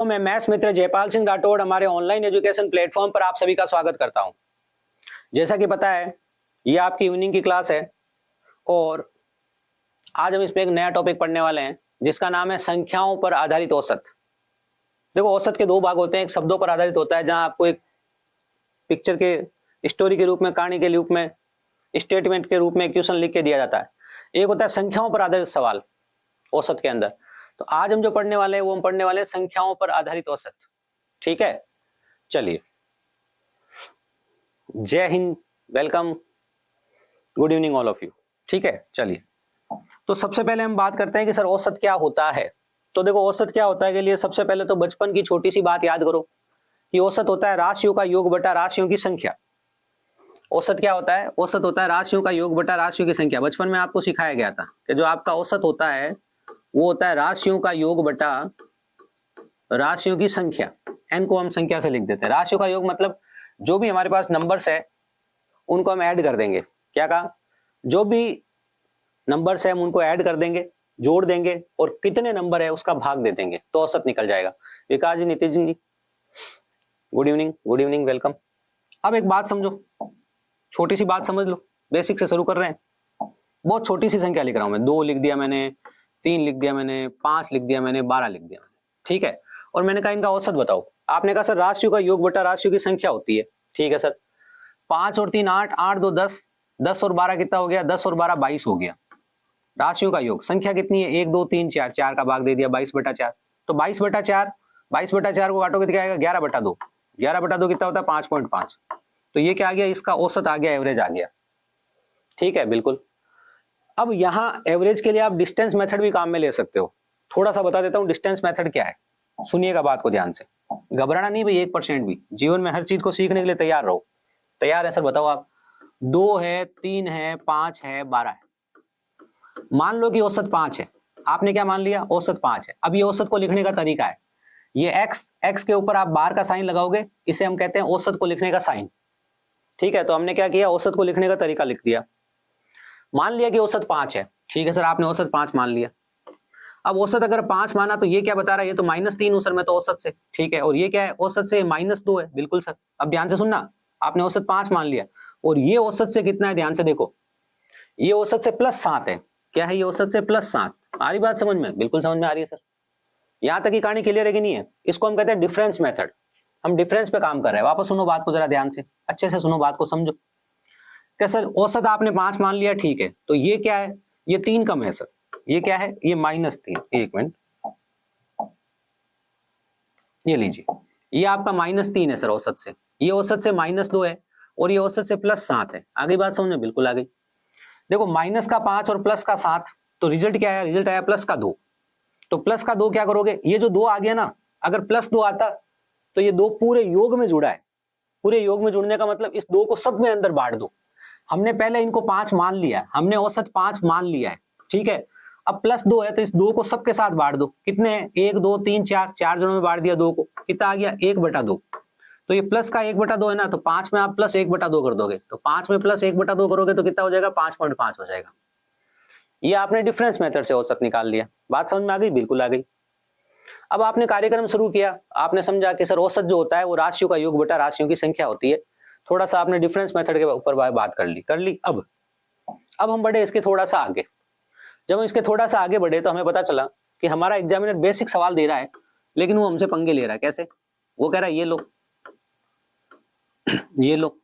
तो मैं मैथ्स मित्र जयपाल सिंह राठौड़ हमारे ऑनलाइन एजुकेशन प्लेटफॉर्म पर आप सभी का स्वागत करता हूं। जैसा कि पता है ये आपकी इवनिंग की क्लास है और आज हम इसमें एक नया टॉपिक पढ़ने वाले हैं जिसका नाम है संख्याओं पर आधारित औसत। देखो, औसत के दो भाग होते हैं। एक शब्दों पर आधारित होता है जहां आपको एक पिक्चर के स्टोरी के रूप में, कहानी के रूप में, स्टेटमेंट के रूप में क्वेश्चन लिख के दिया जाता है। एक होता है संख्याओं पर आधारित सवाल औसत के अंदर। तो आज हम जो पढ़ने वाले हैं वो हम पढ़ने वाले हैं संख्याओं पर आधारित औसत। ठीक है, चलिए। जय Hind, welcome, good evening all of you. ठीक है, चलिए। तो सबसे पहले हम बात करते हैं कि सर औसत क्या होता है। तो देखो, औसत क्या होता है के लिए सबसे पहले तो बचपन की छोटी सी बात याद करो कि औसत होता है राशियों का योग बटा राशियों की संख्या। औसत क्या होता है? औसत होता है राशियों का योग बटा राशियों की संख्या। बचपन में आपको सिखाया गया था कि जो आपका औसत होता है वो होता है राशियों का योग बटा राशियों की संख्या। n को हम संख्या से लिख देते हैं। राशियों का योग मतलब जो भी हमारे पास नंबर्स है उनको हम ऐड कर देंगे। क्या कहा? जो भी नंबर्स है हम उनको ऐड कर देंगे, जोड़ देंगे और कितने नंबर है उसका भाग दे देंगे तो औसत निकल जाएगा। Vikas ji, Nitin ji, good evening, good evening, welcome. अब एक बात समझो, छोटी सी बात समझ लो, बेसिक से शुरू कर रहे हैं। बहुत छोटी सी संख्या लिख रहा हूं मैं। 2 लिख दिया मैंने, 3 लिख दिया मैंने, 5 लिख दिया मैंने, 12 लिख दिया मैंने। ठीक है, और मैंने कहा इनका औसत बताओ। आपने कहा सर राशियों का योग बटा राशियों की संख्या होती है। ठीक है सर, 5 और 3 8, 8 2 10, 10 और 12 कितना हो गया? 10 और 12 22 हो गया। राशियों का योग, संख्या कितनी है? 1 2 3 4, 4 का भाग दे दिया 22 बटा 4। तो 22 बटा 4, 22 बटा 4 को काटोगे तो क्या आएगा? 11 बटा 2। 11 बटा 2 कितना होता है? 5.5। तो ये क्या आ गया? इसका औसत आ गया, एवरेज आ गया। ठीक है, बिल्कुल। अब यहां एवरेज के लिए आप डिस्टेंस मेथड भी काम में ले सकते हो। थोड़ा सा बता देता हूं डिस्टेंस मेथड क्या है। सुनिएगा बात को ध्यान से, घबराना नहीं भाई 1% भी। जीवन में हर चीज को सीखने के लिए तैयार रहो। तैयार है सर? बताओ आप। 2 है, 3 है, 5 है, 12 है। मान लो कि औसत 5 है। आपने क्या मान लिया? औसत 5 है। अब ये औसत को लिखने का तरीका है, ये x के ऊपर आप बार का साइन लगाओगे, इसे हम कहते हैं औसत को लिखने का साइन। ठीक है, तो हमने क्या किया? औसत को लिखने का तरीका लिख दिया। मान लिया कि औसत 5 है। ठीक है सर, आपने औसत 5 मान लिया। अब औसत अगर 5 माना तो ये क्या बता रहा है? ये तो -3 हूं सर मैं तो औसत से। ठीक है, और ये क्या है? औसत से -2 है। बिल्कुल सर। अब ध्यान से सुनना, आपने औसत 5 मान लिया और ये औसत से कितना है? ध्यान से देखो, ये औसत से +7 है। क्या है? ये औसत से +7। आ रही बात समझ में? बिल्कुल समझ में आ रही है सर। यहां तक की कहानी क्लियर है कि नहीं है? इसको हम कहते हैं डिफरेंस मेथड। हम डिफरेंस पे काम कर रहे हैं। वापस सुनो बात को, जरा ध्यान से, अच्छे से सुनो बात को, समझो। क्या सर औसत आपने 5 मान लिया, ठीक है, तो ये क्या है? ये 3 कम है सर। ये क्या है? ये -3। एक मिनट, ये लीजिए, ये आपका -3 है सर औसत से। ये औसत से -2 है और ये औसत से +7 है। आ गई बात समझ में? बिल्कुल आ गई। देखो, -5 और +7, तो रिजल्ट क्या है? रिजल्ट आया +2। तो +2 क्या करोगे? ये जो 2 आ गया ना, अगर +2 आता तो ये 2 पूरे योग में जुड़ा है। पूरे योग में जुड़ने का मतलब इस 2 को सब में अंदर बांट दो। हमने पहले इनको 5 मान लिया है, हमने औसत 5 मान लिया है। ठीक है, अब +2 है तो इस 2 को सबके साथ बांट दो। कितने हैं? 1 2 3 4, 4 जनों में बांट दिया 2 को। कितना आ गया? 1/2। तो ये प्लस का 1/2 है ना, तो 5 में आप +1/2 कर दोगे, तो 5 में +1/2 करोगे तो कितना हो जाएगा? 5.5 हो जाएगा। ये आपने डिफरेंस मेथड से औसत निकाल लिया। बात समझ में आ गई? बिल्कुल आ गई। अब आपने कार्यक्रम शुरू किया, आपने समझा कि सर औसत जो होता है वो राशियों का योग बटा राशियों की संख्या होती है। थोड़ा सा आपने डिफरेंस मेथड के ऊपर बात कर ली। अब हम बढ़े इसके थोड़ा सा आगे। जब हम इसके थोड़ा सा आगे बढ़े तो हमें पता चला कि हमारा एग्जामिनर बेसिक सवाल दे रहा है लेकिन वो हमसे पंगे ले रहा है। कैसे? वो कह रहा है ये लो, ये लो,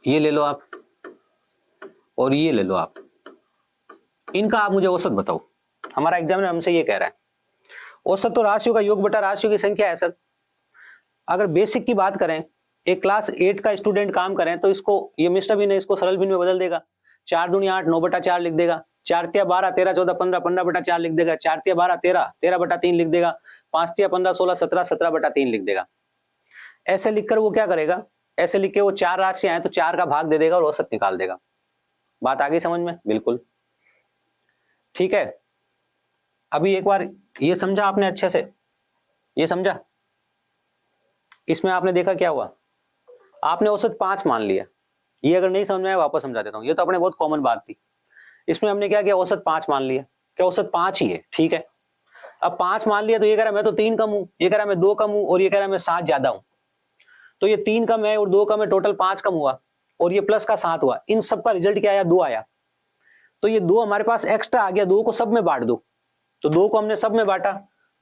ये ले लो आप, और ये ले लो आप, इनका आप मुझे औसत बताओ। हमारा एग्जामिनर हमसे ये कह रहा है। औसत तो राशियों का योग बटा राशियों की संख्या है सर। अगर बेसिक की बात करें, एक क्लास 8 का स्टूडेंट काम करें तो इसको, ये मिस्टर भिन्न है, इसको सरल भिन्न में बदल देगा। 4 दूनी 8, 9/4 लिख देगा। 4 तिया 12, 13 14 15, 15/4 लिख देगा। 4 तिया 12, 13, 13/3 लिख देगा। 5 तिया 15, 16 17, 17/3 लिख देगा। ऐसे लिखकर वो क्या करेगा? ऐसे लिख के वो 4 राशियां हैं तो 4 का भाग दे देगा और औसत निकाल देगा। बात आ गई समझ में? बिल्कुल ठीक है। अभी एक बार ये समझा आपने अच्छे से? ये समझा? इसमें आपने देखा क्या हुआ? आपने औसत 5 मान लिया। ये अगर नहीं समझ में आया वापस समझा देता हूं, ये तो अपने बहुत कॉमन बात थी। इसमें हमने क्या किया? औसत 5 मान लिया। क्या औसत 5 ही है? ठीक है। अब 5 मान लिया तो ये कह रहा है मैं तो 3 कम हूं, ये कह रहा है मैं 2 कम हूं, और ये कह रहा है मैं 7 ज्यादा हूं। तो ये 3 कम है और 2 कम है, टोटल 5 कम हुआ, और ये प्लस का 7 हुआ। इन सब का रिजल्ट क्या आया? 2 आया। तो ये 2 हमारे पास एक्स्ट्रा आ गया, 2 को सब में बांट दो। तो 2 को हमने सब में बांटा,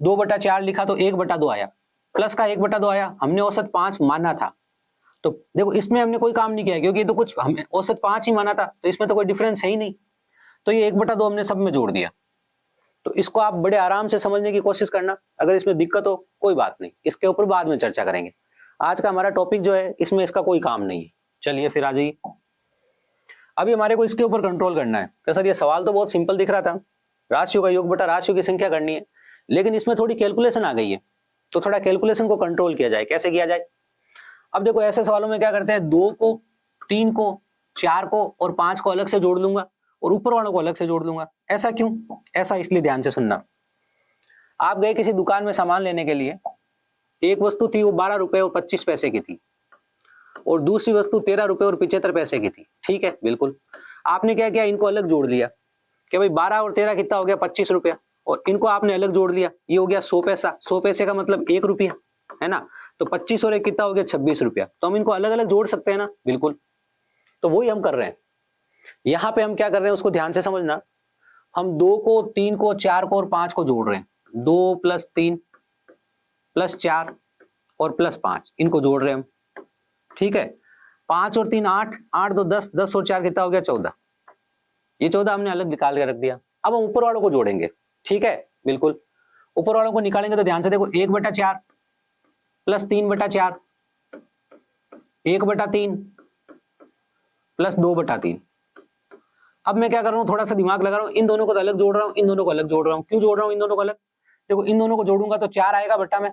2/4 लिखा तो 1/2 आया, प्लस का 1/2 आया। हमने औसत 5 माना था, तो देखो इसमें हमने कोई काम नहीं किया क्योंकि ये तो कुछ हमने औसत 5 ही माना था, तो इसमें तो कोई डिफरेंस है ही नहीं। तो ये 1/2 हमने सब में जोड़ दिया। तो इसको आप बड़े आराम से समझने की कोशिश करना। अगर इसमें दिक्कत हो कोई बात नहीं, इसके ऊपर बाद में चर्चा करेंगे। आज का हमारा टॉपिक जो है इसमें इसका कोई काम नहीं है। चलिए फिर आ जाइए। अभी हमारे को इसके ऊपर कंट्रोल करना है। तो सर ये सवाल तो बहुत सिंपल दिख रहा था, राशियों का योग बटा राशियों की संख्या करनी है, लेकिन इसमें थोड़ी कैलकुलेशन आ गई है। तो थोड़ा कैलकुलेशन को कंट्रोल किया जाए, कैसे किया जाए? अब देखो ऐसे सवालों में क्या करते हैं, 2 को 3 को 4 को और 5 को अलग से जोड़ लूंगा और ऊपर वालों को अलग से जोड़ लूंगा। ऐसा क्यों? ऐसा इसलिए, ध्यान से सुनना। आप गए किसी दुकान में सामान लेने के लिए, एक वस्तु थी वो 12 रुपए और 25 पैसे की थी, और दूसरी वस्तु 13 रुपए और 75 पैसे की थी। ठीक है, बिल्कुल। आपने क्या किया, इनको अलग जोड़ लिया कि भाई 12 और 13 कितना हो गया? 25 रुपया, और इनको आपने अलग जोड़ लिया, ये हो गया 100 पैसा। 100 पैसे का मतलब 1 रुपया है ना। तो 25 और 1 कितना हो गया? 26 रुपया। तो हम इनको अलग अलग जोड़ सकते हैं ना? बिल्कुल। तो वही हम कर रहे हैं। यहां पे हम क्या कर रहे हैं उसको ध्यान से समझना। हम 2 को 3 को 4 को और 5 को जोड़ रहे हैं। 2 + 3 + 4 और +5 इनको जोड़ रहे हैं हम। ठीक है, 5 और 3 8, 8 2 10, 10 और 4 कितना हो गया? 14। ये 14 हमने अलग निकाल के रख दिया। अब हम ऊपर वालों को जोड़ेंगे। ठीक है, बिल्कुल। ऊपर वालों को निकालेंगे तो ध्यान से देखो, 1/4 + 3/4, 1/3 + 2/3। अब मैं क्या कर रहा हूं, थोड़ा सा दिमाग लगा रहा हूं, इन दोनों को तो अलग जोड़ रहा हूं, इन दोनों को अलग जोड़ रहा हूं। क्यों जोड़ रहा हूं इन दोनों को अलग? देखो इन दोनों को जोड़ूंगा तो 4 आएगा बट्टा में,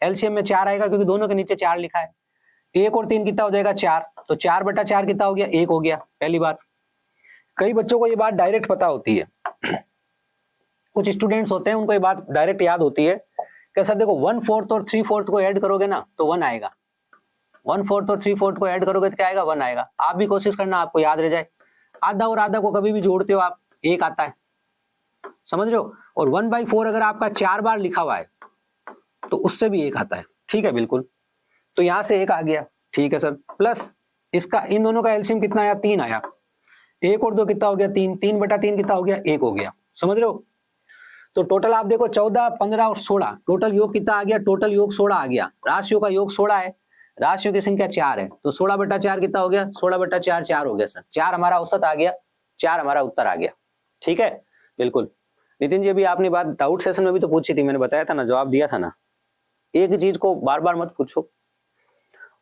एलसीएम में 4 आएगा क्योंकि दोनों के नीचे 4 लिखा है। 1 और 3 कितना हो जाएगा? 4। तो 4/4 कितना हो गया? 1 हो गया। पहली बात, कई बच्चों को ये बात डायरेक्ट पता होती है, कुछ स्टूडेंट्स होते हैं उनको ये बात डायरेक्ट याद होती है कि सर देखो 1/4 और 3/4 को ऐड करोगे ना तो 1 आएगा। 1/4 और 3/4 को ऐड करोगे तो क्या आएगा? 1 आएगा। आप भी कोशिश करना आपको याद रह जाए। आधा और आधा को कभी भी जोड़ते हो आप, 1 आता है, समझ रहे हो? और 1/4 अगर आपका 4 बार लिखा हुआ है तो उससे भी 1 आता है। ठीक है, बिल्कुल। तो यहां से 1 आ गया। ठीक है सर, प्लस इसका इन दोनों का एलसीएम कितना आया? 3 आया। 1 और 2 कितना हो गया? 3। 3/3 कितना हो गया? 1 हो गया। समझ रहे हो? तो टोटल आप देखो 14, 15 और 16, टोटल योग कितना आ गया? टोटल योग 16 आ गया। राशियों का योग 16 है, राशियों की संख्या 4 है, तो 16/4 कितना हो गया? 16/4 4 हो गया सर। 4 हमारा औसत आ गया, 4 हमारा उत्तर आ गया। ठीक है, बिल्कुल। नितिन जी, अभी आपने बात डाउट सेशन में भी तो पूछी थी, मैंने बताया था ना, जवाब दिया था ना। एक ही चीज को बार बार मत पूछो,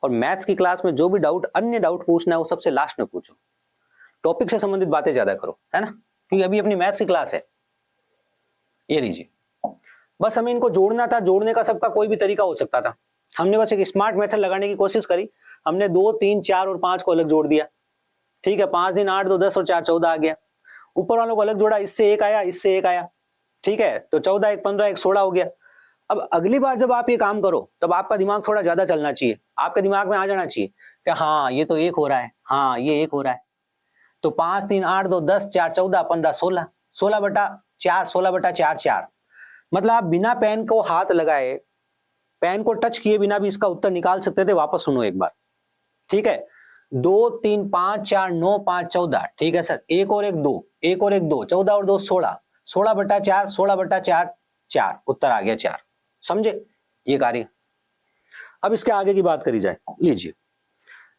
और मैथ्स की क्लास में जो भी डाउट, अन्य डाउट पूछना है वो सबसे लास्ट में पूछो। टॉपिक से संबंधित बातें ज्यादा करो, है ना, क्योंकि अभी अपनी मैथ्स की क्लास है। ये लीजिए, बस हमें इनको जोड़ना था। जोड़ने का सबका कोई भी तरीका हो सकता था, हमने बस एक स्मार्ट मेथड लगाने की कोशिश करी। हमने 2, 3, 4 और 5 को अलग जोड़ दिया। ठीक है, 5 दिन 8, 2 10 और 4 14 आ गया। ऊपर वालों को अलग जोड़ा, इससे 1 आया, इससे 1 आया। ठीक है, तो 14 1 15 1 16 हो गया। अब अगली बार जब आप ये काम करो तब आपका दिमाग थोड़ा ज्यादा चलना चाहिए। आपके दिमाग में आ जाना चाहिए कि हाँ ये तो 1 हो रहा है, हाँ ये 1 हो रहा है। तो 5 3 8 2 10 4 14 15 16, 16/4 16/4 4। मतलब आप बिना पेन को हाथ लगाए, पेन को टच किए बिना भी इसका उत्तर निकाल सकते थे। वापस सुनो एक बार। ठीक है, 2 3 5 4 9 5 14। ठीक है सर, 1 और 1 2, 1 और 1 2, 14 और 2 16, 16/4 16/4 4, उत्तर आ गया 4। समझे ये कार्य? अब इसके आगे की बात करी जाए। लीजिए,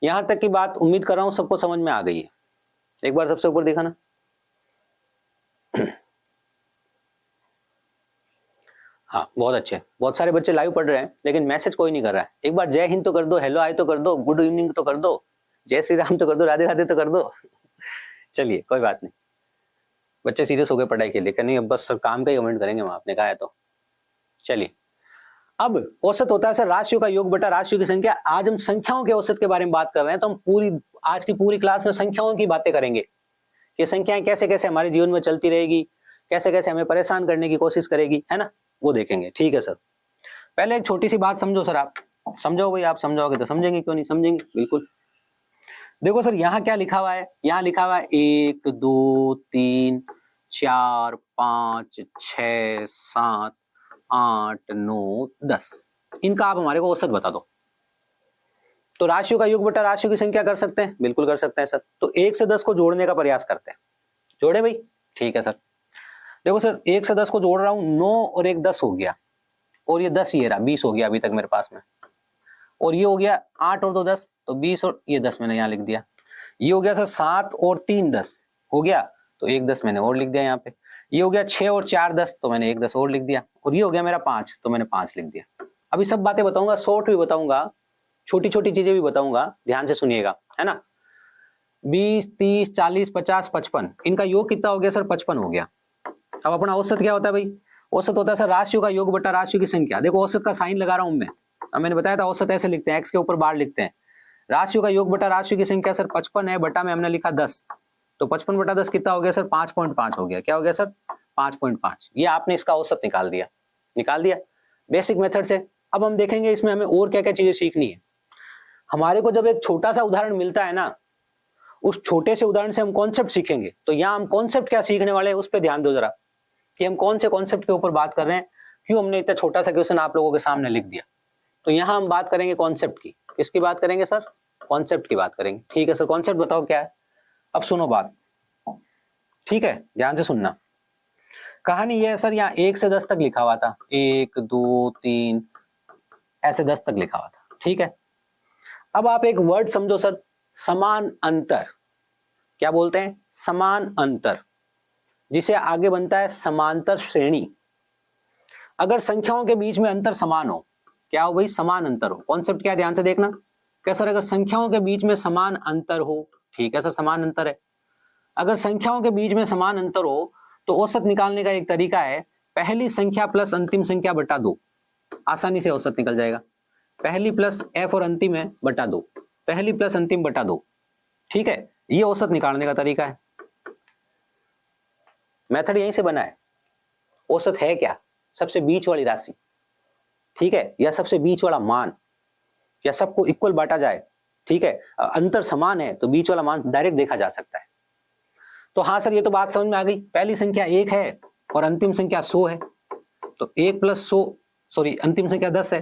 यहां तक की बात उम्मीद कर रहा हूं सबको समझ में आ गई है। एक बार सबसे ऊपर देखा ना। हाँ, बहुत अच्छे, बहुत सारे बच्चे लाइव पढ़ रहे हैं लेकिन मैसेज कोई नहीं कर रहा है। एक बार जय हिंद तो कर दो, हेलो हाय तो कर दो, गुड इवनिंग तो कर दो, जय श्री राम तो कर दो, राधे राधे तो कर दो। चलिए कोई बात नहीं, बच्चे सीरियस हो गए पढ़ाई के लिए, कि नहीं अब बस काम का ही कमेंट करेंगे, वहां आपने कहा है तो। चलिए, अब औसत होता है सर राशियों का योग बटा राशियों की संख्या। आज हम संख्याओं के औसत के बारे में बात कर रहे हैं, तो हम पूरी आज की पूरी क्लास में संख्याओं की बातें करेंगे कि संख्याएं कैसे कैसे हमारे जीवन में चलती रहेगी, कैसे कैसे हमें परेशान करने की कोशिश करेगी, है ना, वो देखेंगे। ठीक है सर, पहले एक छोटी सी बात समझो सर। आप समझो भाई, आप समझाओगे तो समझेंगे, क्यों नहीं समझेंगे, बिल्कुल। देखो सर, यहाँ क्या लिखा हुआ है? यहाँ लिखा हुआ है 1 2 3 4 5 6 7 8, 9, 10, इनका आप हमारे को औसत बता दो। तो राशियों का योग बटा राशियों की संख्या कर सकते हैं, बिल्कुल कर सकते हैं सर। तो 1 से 10 को जोड़ने का प्रयास करते हैं। जोड़े भाई, ठीक है सर। देखो सर 1 से 10 को जोड़ रहा हूं, 9 और 1 10 हो गया, और ये 10 ये रहा, 20 हो गया अभी तक मेरे पास में। और ये हो गया 8 और 2 10, तो 20 और ये 10 मैंने यहाँ लिख दिया। ये हो गया सर 7 और 3 10 हो गया, तो 1 10 मैंने और लिख दिया यहाँ पे। ये हो गया 6 और 4 10, तो मैंने 1 10 और लिख दिया। और ये हो गया मेरा 5, तो मैंने 5 लिख दिया। अभी सब बातें बताऊंगा, शॉर्ट भी बताऊंगा, छोटी छोटी चीजें भी बताऊंगा, ध्यान से सुनिएगा, है ना। 20, 30, 40, 50, 55, इनका योग कितना हो गया सर? 55 हो गया। अब अपना औसत क्या होता है भाई? औसत होता है सर राशियों का योग बटा राशियों की संख्या। देखो औसत का साइन लगा रहा हूं मैं, अब मैंने बताया था औसत ऐसे लिखते हैं, एक्स के ऊपर बार लिखते हैं। राशियों का योग बटा राशियों की संख्या सर 55 है, बटा में हमने लिखा 10, तो 55 बटा 10 कितना हो गया सर? 5.5 हो गया। क्या हो गया सर? 5.5। ये आपने इसका औसत निकाल दिया, निकाल दिया बेसिक मेथड से। अब हम देखेंगे इसमें हमें और क्या क्या चीजें सीखनी है। हमारे को जब एक छोटा सा उदाहरण मिलता है ना, उस छोटे से उदाहरण से हम कॉन्सेप्ट सीखेंगे। तो यहाँ हम कॉन्सेप्ट क्या सीखने वाले हैं उस पर ध्यान दो जरा, कि हम कौन से कॉन्सेप्ट के ऊपर बात कर रहे हैं, क्यों हमने इतना छोटा सा क्वेश्चन आप लोगों के सामने लिख दिया। तो यहाँ हम बात करेंगे कॉन्सेप्ट की। किसकी बात करेंगे सर? कॉन्सेप्ट की बात करेंगे। ठीक है सर, कॉन्सेप्ट बताओ क्या है। अब सुनो बात, ठीक है, ध्यान से सुनना। कहानी ये है सर, यहाँ 1 से 10 तक लिखा हुआ था, 1 2 3 ऐसे 10 तक लिखा हुआ था, ठीक है। अब आप एक वर्ड समझो सर, समान अंतर। क्या बोलते हैं? समान अंतर, जिसे आगे बनता है समांतर श्रेणी। अगर संख्याओं के बीच में अंतर समान हो, क्या हो भाई? समान अंतर हो। कॉन्सेप्ट क्या है, ध्यान से देखना। क्या सर? अगर संख्याओं के बीच में समान अंतर हो, ठीक है सर, समान अंतर है। अगर संख्याओं के बीच में समान अंतर हो तो औसत निकालने का एक तरीका है, पहली संख्या प्लस अंतिम संख्या बटा 2, आसानी से औसत निकल जाएगा। पहली प्लस एफ और अंतिम है बटा 2, पहली प्लस अंतिम बटा 2, ठीक है। ये औसत निकालने का तरीका है, मेथड यहीं से बना है। औसत है क्या? सबसे बीच वाली राशि, ठीक है, या सबसे बीच वाला मान, या सबको इक्वल बांटा जाए, ठीक है। अंतर समान है तो बीच वाला मान डायरेक्ट देखा जा सकता है। तो हाँ सर, ये तो बात समझ में आ गई। पहली संख्या 1 है और अंतिम संख्या 100 है, तो 1 प्लस 100, सॉरी अंतिम संख्या 10 है,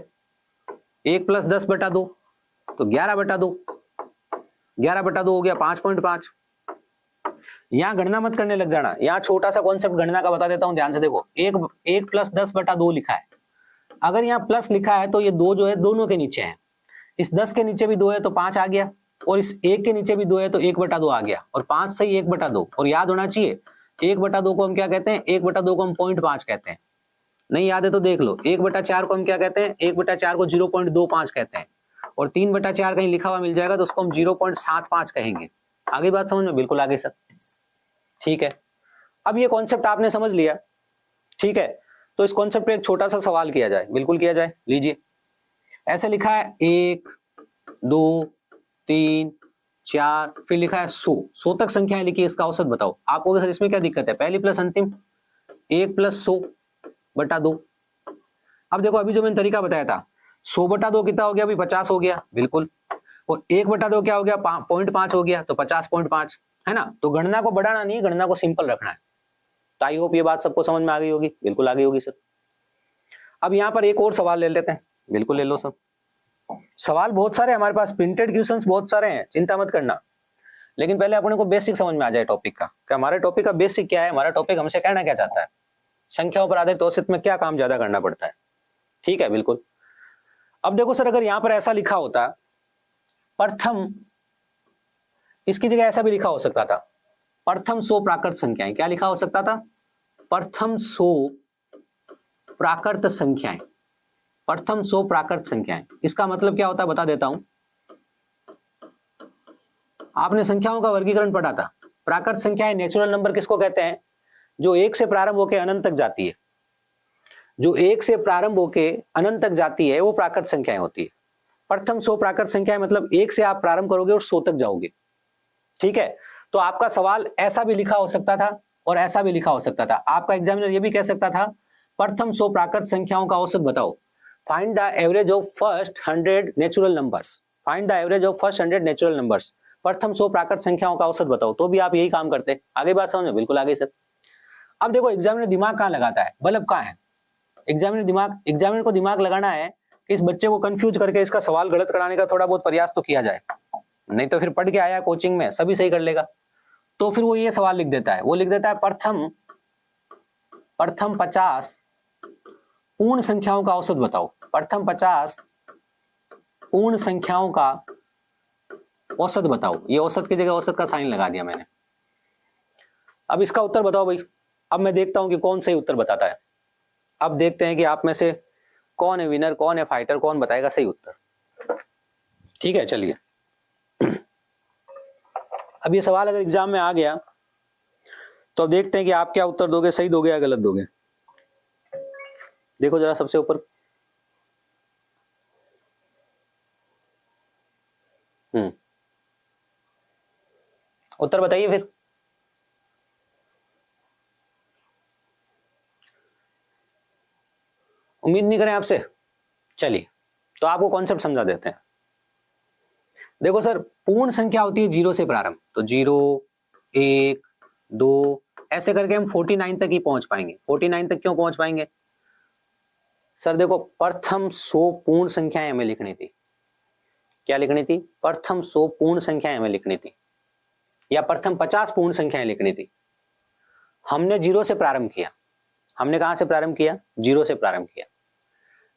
1 प्लस 10 बटा 2, तो 11 बटा 2, 11 बटा 2 हो गया 5.5। यहां गणना मत करने लग जाना, यहाँ छोटा सा कॉन्सेप्ट गणना का बता देता हूं, ध्यान से देखो। 1 प्लस 10 बटा 2 लिखा है, अगर यहाँ प्लस लिखा है तो ये 2 जो है दोनों के नीचे है। इस 10 के नीचे भी 2 है तो 5 आ गया, और इस 1 के नीचे भी 2 है तो 1 बटा 2 आ गया, और 5 से ही 1 बटा 2। और याद होना चाहिए 1 बटा 2 को हम क्या कहते हैं? 1 बटा 2 को हम 0.5 कहते हैं। नहीं याद है तो देख लो, 1 बटा 4 को हम क्या कहते हैं? 1 बटा 4 को 0.25 कहते हैं, और 3 बटा 4 कहीं लिखा हुआ मिल जाएगा तो उसको हम 0.75 कहेंगे। आगे बात समझ में? बिल्कुल आगे सर, ठीक है। अब ये कॉन्सेप्ट आपने समझ लिया, ठीक है। तो इस कॉन्सेप्ट पे एक छोटा सा सवाल किया जाए, बिल्कुल किया जाए। लीजिए, ऐसे लिखा है 1 2 3 4, फिर लिखा है 100 तक संख्याएं लिखी, इसका औसत बताओ। आपको सर इसमें क्या दिक्कत है? पहली प्लस अंतिम, 1 प्लस 100 बटा 2। अब देखो, अभी जो मैंने तरीका बताया था, 100 बटा 2 कितना हो गया? अभी 50 हो गया, बिल्कुल। और 1 बटा 2 क्या हो गया? 0.5 हो गया, तो 50.5 है ना। तो गणना को बढ़ाना नहीं, गणना को सिंपल रखना है। तो आई होप ये बात सबको समझ में आ गई होगी, बिल्कुल आ गई होगी सर। अब यहाँ पर एक और सवाल ले लेते हैं, बिल्कुल ले लो सर। सवाल बहुत सारे हमारे पास, प्रिंटेड क्वेश्चंस बहुत सारे हैं, चिंता मत करना। लेकिन पहले अपने को बेसिक समझ में आ जाए टॉपिक का, कि हमारे टॉपिक का बेसिक क्या है, हमारा टॉपिक हमसे कहना क्या चाहता है, संख्याओं पर आधारित औसत में क्या काम ज्यादा करना पड़ता है, ठीक है, बिल्कुल। अब देखो सर, अगर यहाँ पर ऐसा लिखा होता प्रथम, इसकी जगह ऐसा भी लिखा हो सकता था, प्रथम 100 प्राकृत संख्याएं। क्या लिखा हो सकता था? प्रथम 100 प्राकृत संख्याएं, प्रथम 100 प्राकृत संख्याएं। इसका मतलब क्या होता है बता देता हूं। आपने संख्याओं का वर्गीकरण पढ़ा था। प्राकृत संख्याएं, नेचुरल नंबर किसको कहते हैं? जो 1 से प्रारंभ होकर अनंत तक जाती है, जो 1 से प्रारंभ होकर अनंत तक जाती है वो प्राकृत संख्याएं होती है। प्रथम 100 प्राकृत संख्याएं मतलब 1 से आप प्रारंभ करोगे और 100 तक जाओगे, ठीक है। तो आपका सवाल ऐसा भी लिखा हो सकता था और ऐसा भी लिखा हो सकता था। आपका एग्जामिनर ये भी कह सकता था, प्रथम 100 प्राकृत संख्याओं का औसत बताओ, find the average of first 100 natural numbers, find the average of first 100 natural numbers, प्रथम 100 प्राकृत संख्याओं का औसत बताओ। तो भी आप यही काम करते। आगे बात समझ में? बिल्कुल आगे सर। अब देखो, एग्जामिनर दिमाग कहां लगाता है, बल्ब कहां है? एग्जामिनर को दिमाग लगाना है कि इस बच्चे को कंफ्यूज करके इसका सवाल गलत कराने का थोड़ा बहुत प्रयास तो किया जाए, नहीं तो फिर पढ़ के आया कोचिंग में सभी सही कर लेगा। तो फिर वो ये सवाल लिख देता है, वो लिख देता है प्रथम 50 पूर्ण संख्याओं का औसत बताओ। प्रथम 50 पूर्ण संख्याओं का औसत बताओ। ये औसत की जगह औसत का साइन लगा दिया मैंने। अब इसका उत्तर बताओ भाई। अब मैं देखता हूं कि कौन सही उत्तर बताता है। अब देखते हैं कि आप में से कौन है विनर, कौन है फाइटर, कौन बताएगा सही उत्तर। ठीक है, चलिए। अब ये सवाल अगर एग्जाम में आ गया तो देखते हैं कि आप क्या उत्तर दोगे, सही दोगे या गलत दोगे। देखो जरा सबसे ऊपर। उत्तर बताइए फिर। उम्मीद नहीं करें आपसे। चलिए तो आपको कॉन्सेप्ट समझा देते हैं। देखो सर, पूर्ण संख्या होती है 0 से प्रारंभ, तो 0 1 2 ऐसे करके हम 49 तक ही पहुंच पाएंगे। 49 तक क्यों पहुंच पाएंगे सर? देखो, प्रथम 100 पूर्ण संख्याएं हमें लिखनी थी। क्या लिखनी थी? प्रथम 100 पूर्ण संख्याएं हमें लिखनी थी, या प्रथम 50 पूर्ण संख्याएं लिखनी थी। हमने 0 से प्रारंभ किया। हमने कहां से प्रारंभ किया? 0 से प्रारंभ किया।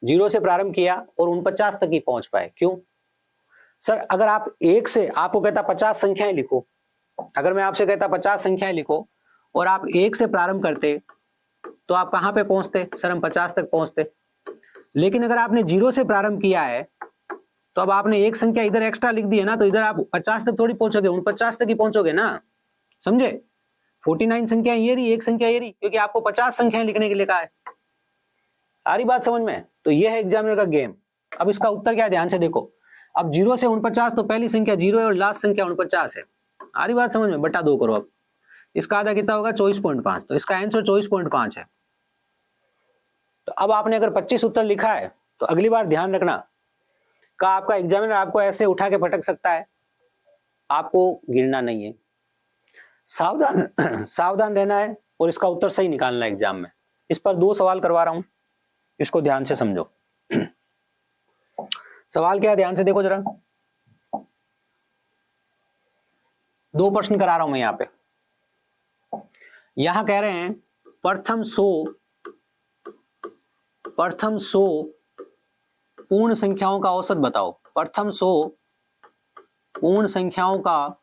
0 से प्रारंभ किया और 49 तक ही पहुंच पाए। क्यों सर? अगर आप एक से, आपको कहता 50 संख्याएं लिखो, अगर मैं आपसे कहता 50 संख्याएं लिखो और आप एक से प्रारंभ करते तो आप कहां पे पहुंचते सर? हम 50 तक पहुंचते। लेकिन अगर आपने 0 से प्रारंभ किया है तो अब आपने एक संख्या इधर एक्स्ट्रा लिख दी है ना, तो इधर आप 50 तक थोड़ी पहुंचोगे, 49 तक ही पहुंचोगे ना। समझे? 49 संख्या ये रही, एक संख्या ये रही, क्योंकि आपको 50 संख्याएं लिखने के लिए कहा है। आ रही बात समझ में? तो ये है एग्जामिनर का गेम। अब इसका उत्तर क्या है, ध्यान से देखो। अब 0 से 49, तो पहली संख्या 0 है और लास्ट संख्या 49 है। आ रही बात समझ में? बटा 2 करो। अब इसका आधा कितना होगा? 24.5। तो इसका आंसर 24.5 है। तो अब आपने अगर 25 उत्तर लिखा है तो अगली बार ध्यान रखना का आपका एग्जामिनर आपको ऐसे उठा के पटक सकता है, आपको गिरना नहीं है। सावधान रहना है और इसका उत्तर सही निकालना है एग्जाम में। इस पर 2 सवाल करवा रहा हूं, इसको ध्यान से समझो। सवाल क्या है, ध्यान से देखो जरा। 2 प्रश्न करा रहा हूं मैं यहां पे। यहां कह रहे हैं प्रथम 100 पूर्ण संख्याओं का औसत बताओ। प्रथम 100 पूर्ण संख्याओं का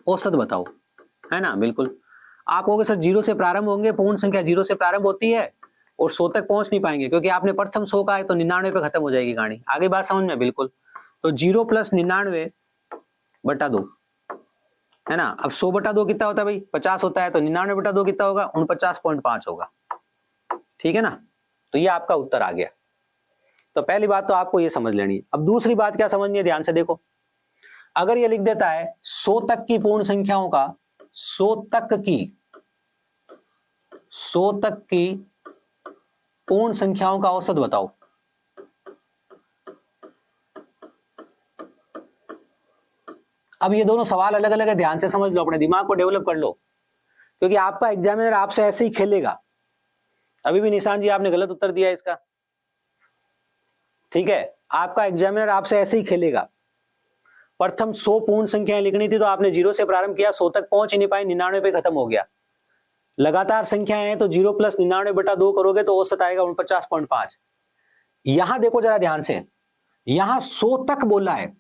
औसत बताओ, है ना? बिल्कुल। आप कहोगे सर 0 से प्रारंभ होंगे, पूर्ण संख्या 0 से प्रारंभ होती है और 100 तक पहुंच नहीं पाएंगे, क्योंकि आपने प्रथम 100 का है तो 99 पे खत्म हो जाएगी कहानी। आगे बात समझ में? बिल्कुल। तो 0 + 99 बटा 2, है ना? अब 100 बटा 2 कितना होता है भाई? 50 होता है। तो 99 बटा 2 कितना होगा? 49.5 होगा। ठीक है ना? तो ये आपका उत्तर आ गया। तो पहली बात तो आपको ये समझ लेनी है। अब दूसरी बात क्या समझनी है, ध्यान से देखो। अगर ये लिख देता है 100 तक की पूर्ण संख्याओं का, 100 तक की पूर्ण संख्याओं का औसत बताओ। अब ये दोनों सवाल अलग अलग है, ध्यान से समझ लो, अपने दिमाग को डेवलप कर लो, क्योंकि आपका एग्जामिनर आपसे ऐसे ही खेलेगा। अभी भी निशान जी आपने गलत उत्तर दिया इसका। ठीक है, आपका एग्जामिनर आपसे ऐसे ही खेलेगा। प्रथम 100 पूर्ण संख्याएं लिखनी थी तो आपने 0 से प्रारंभ किया, 100 तक पहुंच ही नहीं पाए, 99 पे खत्म हो गया। लगातार संख्याएं हैं तो 0 + 99 बटा 2 करोगे तो औसत आएगा 49.5। यहां देखो जरा ध्यान से, यहां 100 तक बोला है।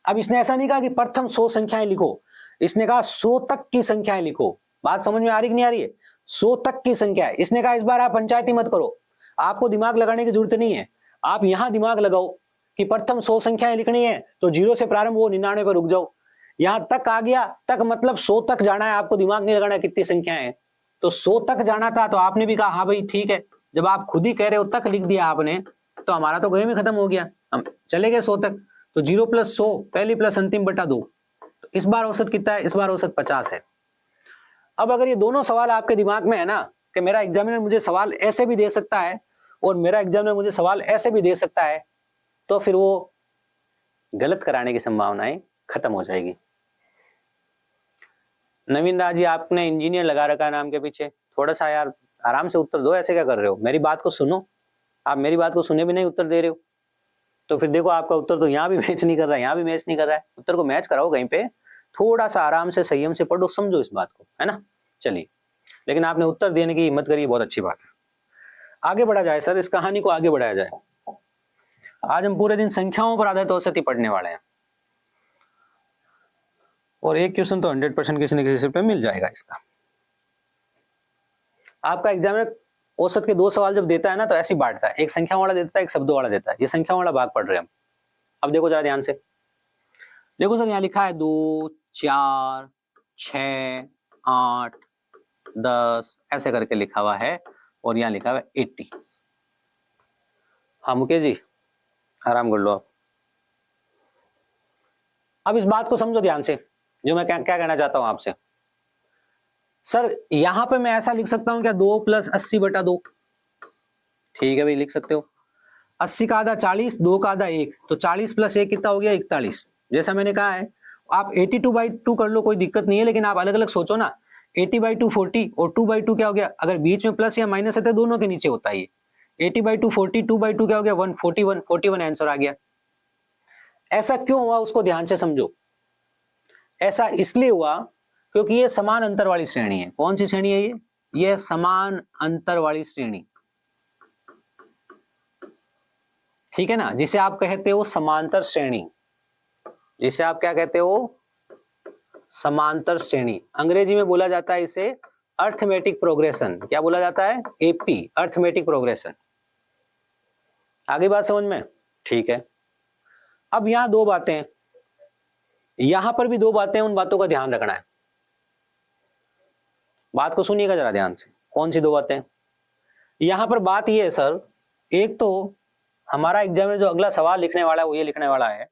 अब इसने ऐसा नहीं कहा कि प्रथम 100 संख्याएं लिखो, इसने कहा 100 तक की संख्याएं लिखो। बात समझ में आ रही कि नहीं आ रही है? 100 तक की संख्या है। इसने कहा इस बार आप पंचायती मत करो, आपको दिमाग लगाने की जरूरत नहीं है। आप यहां दिमाग लगाओ कि प्रथम 100 संख्याएं लिखनी है तो 0 से प्रारंभ हो, 99 पर रुक जाओ। यहां तक आ गया, तक मतलब 100 तक जाना है, आपको दिमाग नहीं लगाना कितनी संख्याएं हैं। तो 100 तक जाना था तो आपने भी कहा हाँ भाई ठीक है। जब आप खुद ही कह रहे हो तक लिख दिया आपने, तो हमारा तो गेम ही खत्म हो गया, हम चले गए 100 तक। तो 0 + 100 पहली प्लस अंतिम बटा 2। तो इस बार औसत कितना है? इस बार औसत 50 है। अब अगर ये दोनों सवाल आपके दिमाग में है ना कि मेरा एग्जामिनर मुझे सवाल ऐसे भी दे सकता है और मेरा एग्जामिनर मुझे सवाल ऐसे भी दे सकता है, तो फिर वो गलत कराने की संभावनाएं खत्म हो जाएगी। नवीन राज जी, आपने इंजीनियर लगा रखा है नाम के पीछे, थोड़ा सा यार आराम से उत्तर दो, ऐसे क्या कर रहे हो? मेरी बात को सुनो, आप मेरी बात को सुने भी नहीं उत्तर दे रहे हो, तो फिर देखो आपका उत्तर तो यहाँ भी मैच नहीं कर रहा है, यहाँ भी मैच नहीं कर रहा है। उत्तर को मैच कराओ कहीं पे, थोड़ा सा आराम से संयम से पढ़ो, समझो इस बात को, है ना। चलिए, लेकिन आपने उत्तर देने की हिम्मत करी, बहुत अच्छी बात है। आगे बढ़ा जाए सर, इस कहानी को आगे बढ़ाया जाए। आज हम पूरे दिन संख्याओं पर आधारित औसत ही पढ़ने वाले हैं, और एक क्वेश्चन तो 100% किसी न किसी पे मिल जाएगा इसका। आपका एग्जामिनर औसत के 2 सवाल जब देता है ना, तो ऐसी बांटता है, एक संख्या वाला देता है, एक शब्दों वाला देता है। ये संख्या वाला भाग पढ़ रहे हैं हम। अब देखो जरा ध्यान से, देखो सर यहाँ लिखा है 2, 4, 6, 8, 10 ऐसे करके लिखा हुआ है, और यहाँ लिखा हुआ है 80। हाँ मुकेश जी, आराम कर लो आप। अब इस बात को समझो ध्यान से, जो मैं क्या कहना चाहता हूं आपसे। सर यहां पे मैं ऐसा लिख सकता हूं क्या, 2 + 80/2? ठीक है भाई, लिख सकते हो। 80 का आधा 40, 2 का आधा 1, तो 40 + 1 कितना हो गया, 41। जैसा मैंने कहा है, आप 82/2 कर लो, कोई दिक्कत नहीं है, लेकिन आप अलग अलग सोचो ना। 80/2 40, और 2/2 क्या हो गया? अगर बीच में प्लस या माइनस है तो दोनों के नीचे होता है ये। 80/2 40, 2/2 क्या हो गया, 141, 41 आंसर आ गया। ऐसा क्यों हुआ उसको ध्यान से समझो। ऐसा इसलिए हुआ क्योंकि ये समान अंतर वाली श्रेणी है। कौन सी श्रेणी है ये? ये समान अंतर वाली श्रेणी, ठीक है ना, जिसे आप कहते हो समांतर श्रेणी, जिसे आप क्या कहते हो, समांतर श्रेणी। अंग्रेजी में बोला जाता है इसे अर्थमेटिक प्रोग्रेशन। क्या बोला जाता है? AP, arithmetic progression. आगे बात समझ में? ठीक है। अब यहां 2 बातें, यहां पर भी 2 बातें, उन बातों का ध्यान रखना है। बात को सुनिएगा जरा ध्यान से। कौन सी 2 बातें? यहां पर बात यह है सर, एक तो हमारा एग्जामिनर जो अगला सवाल लिखने वाला है वो ये लिखने वाला है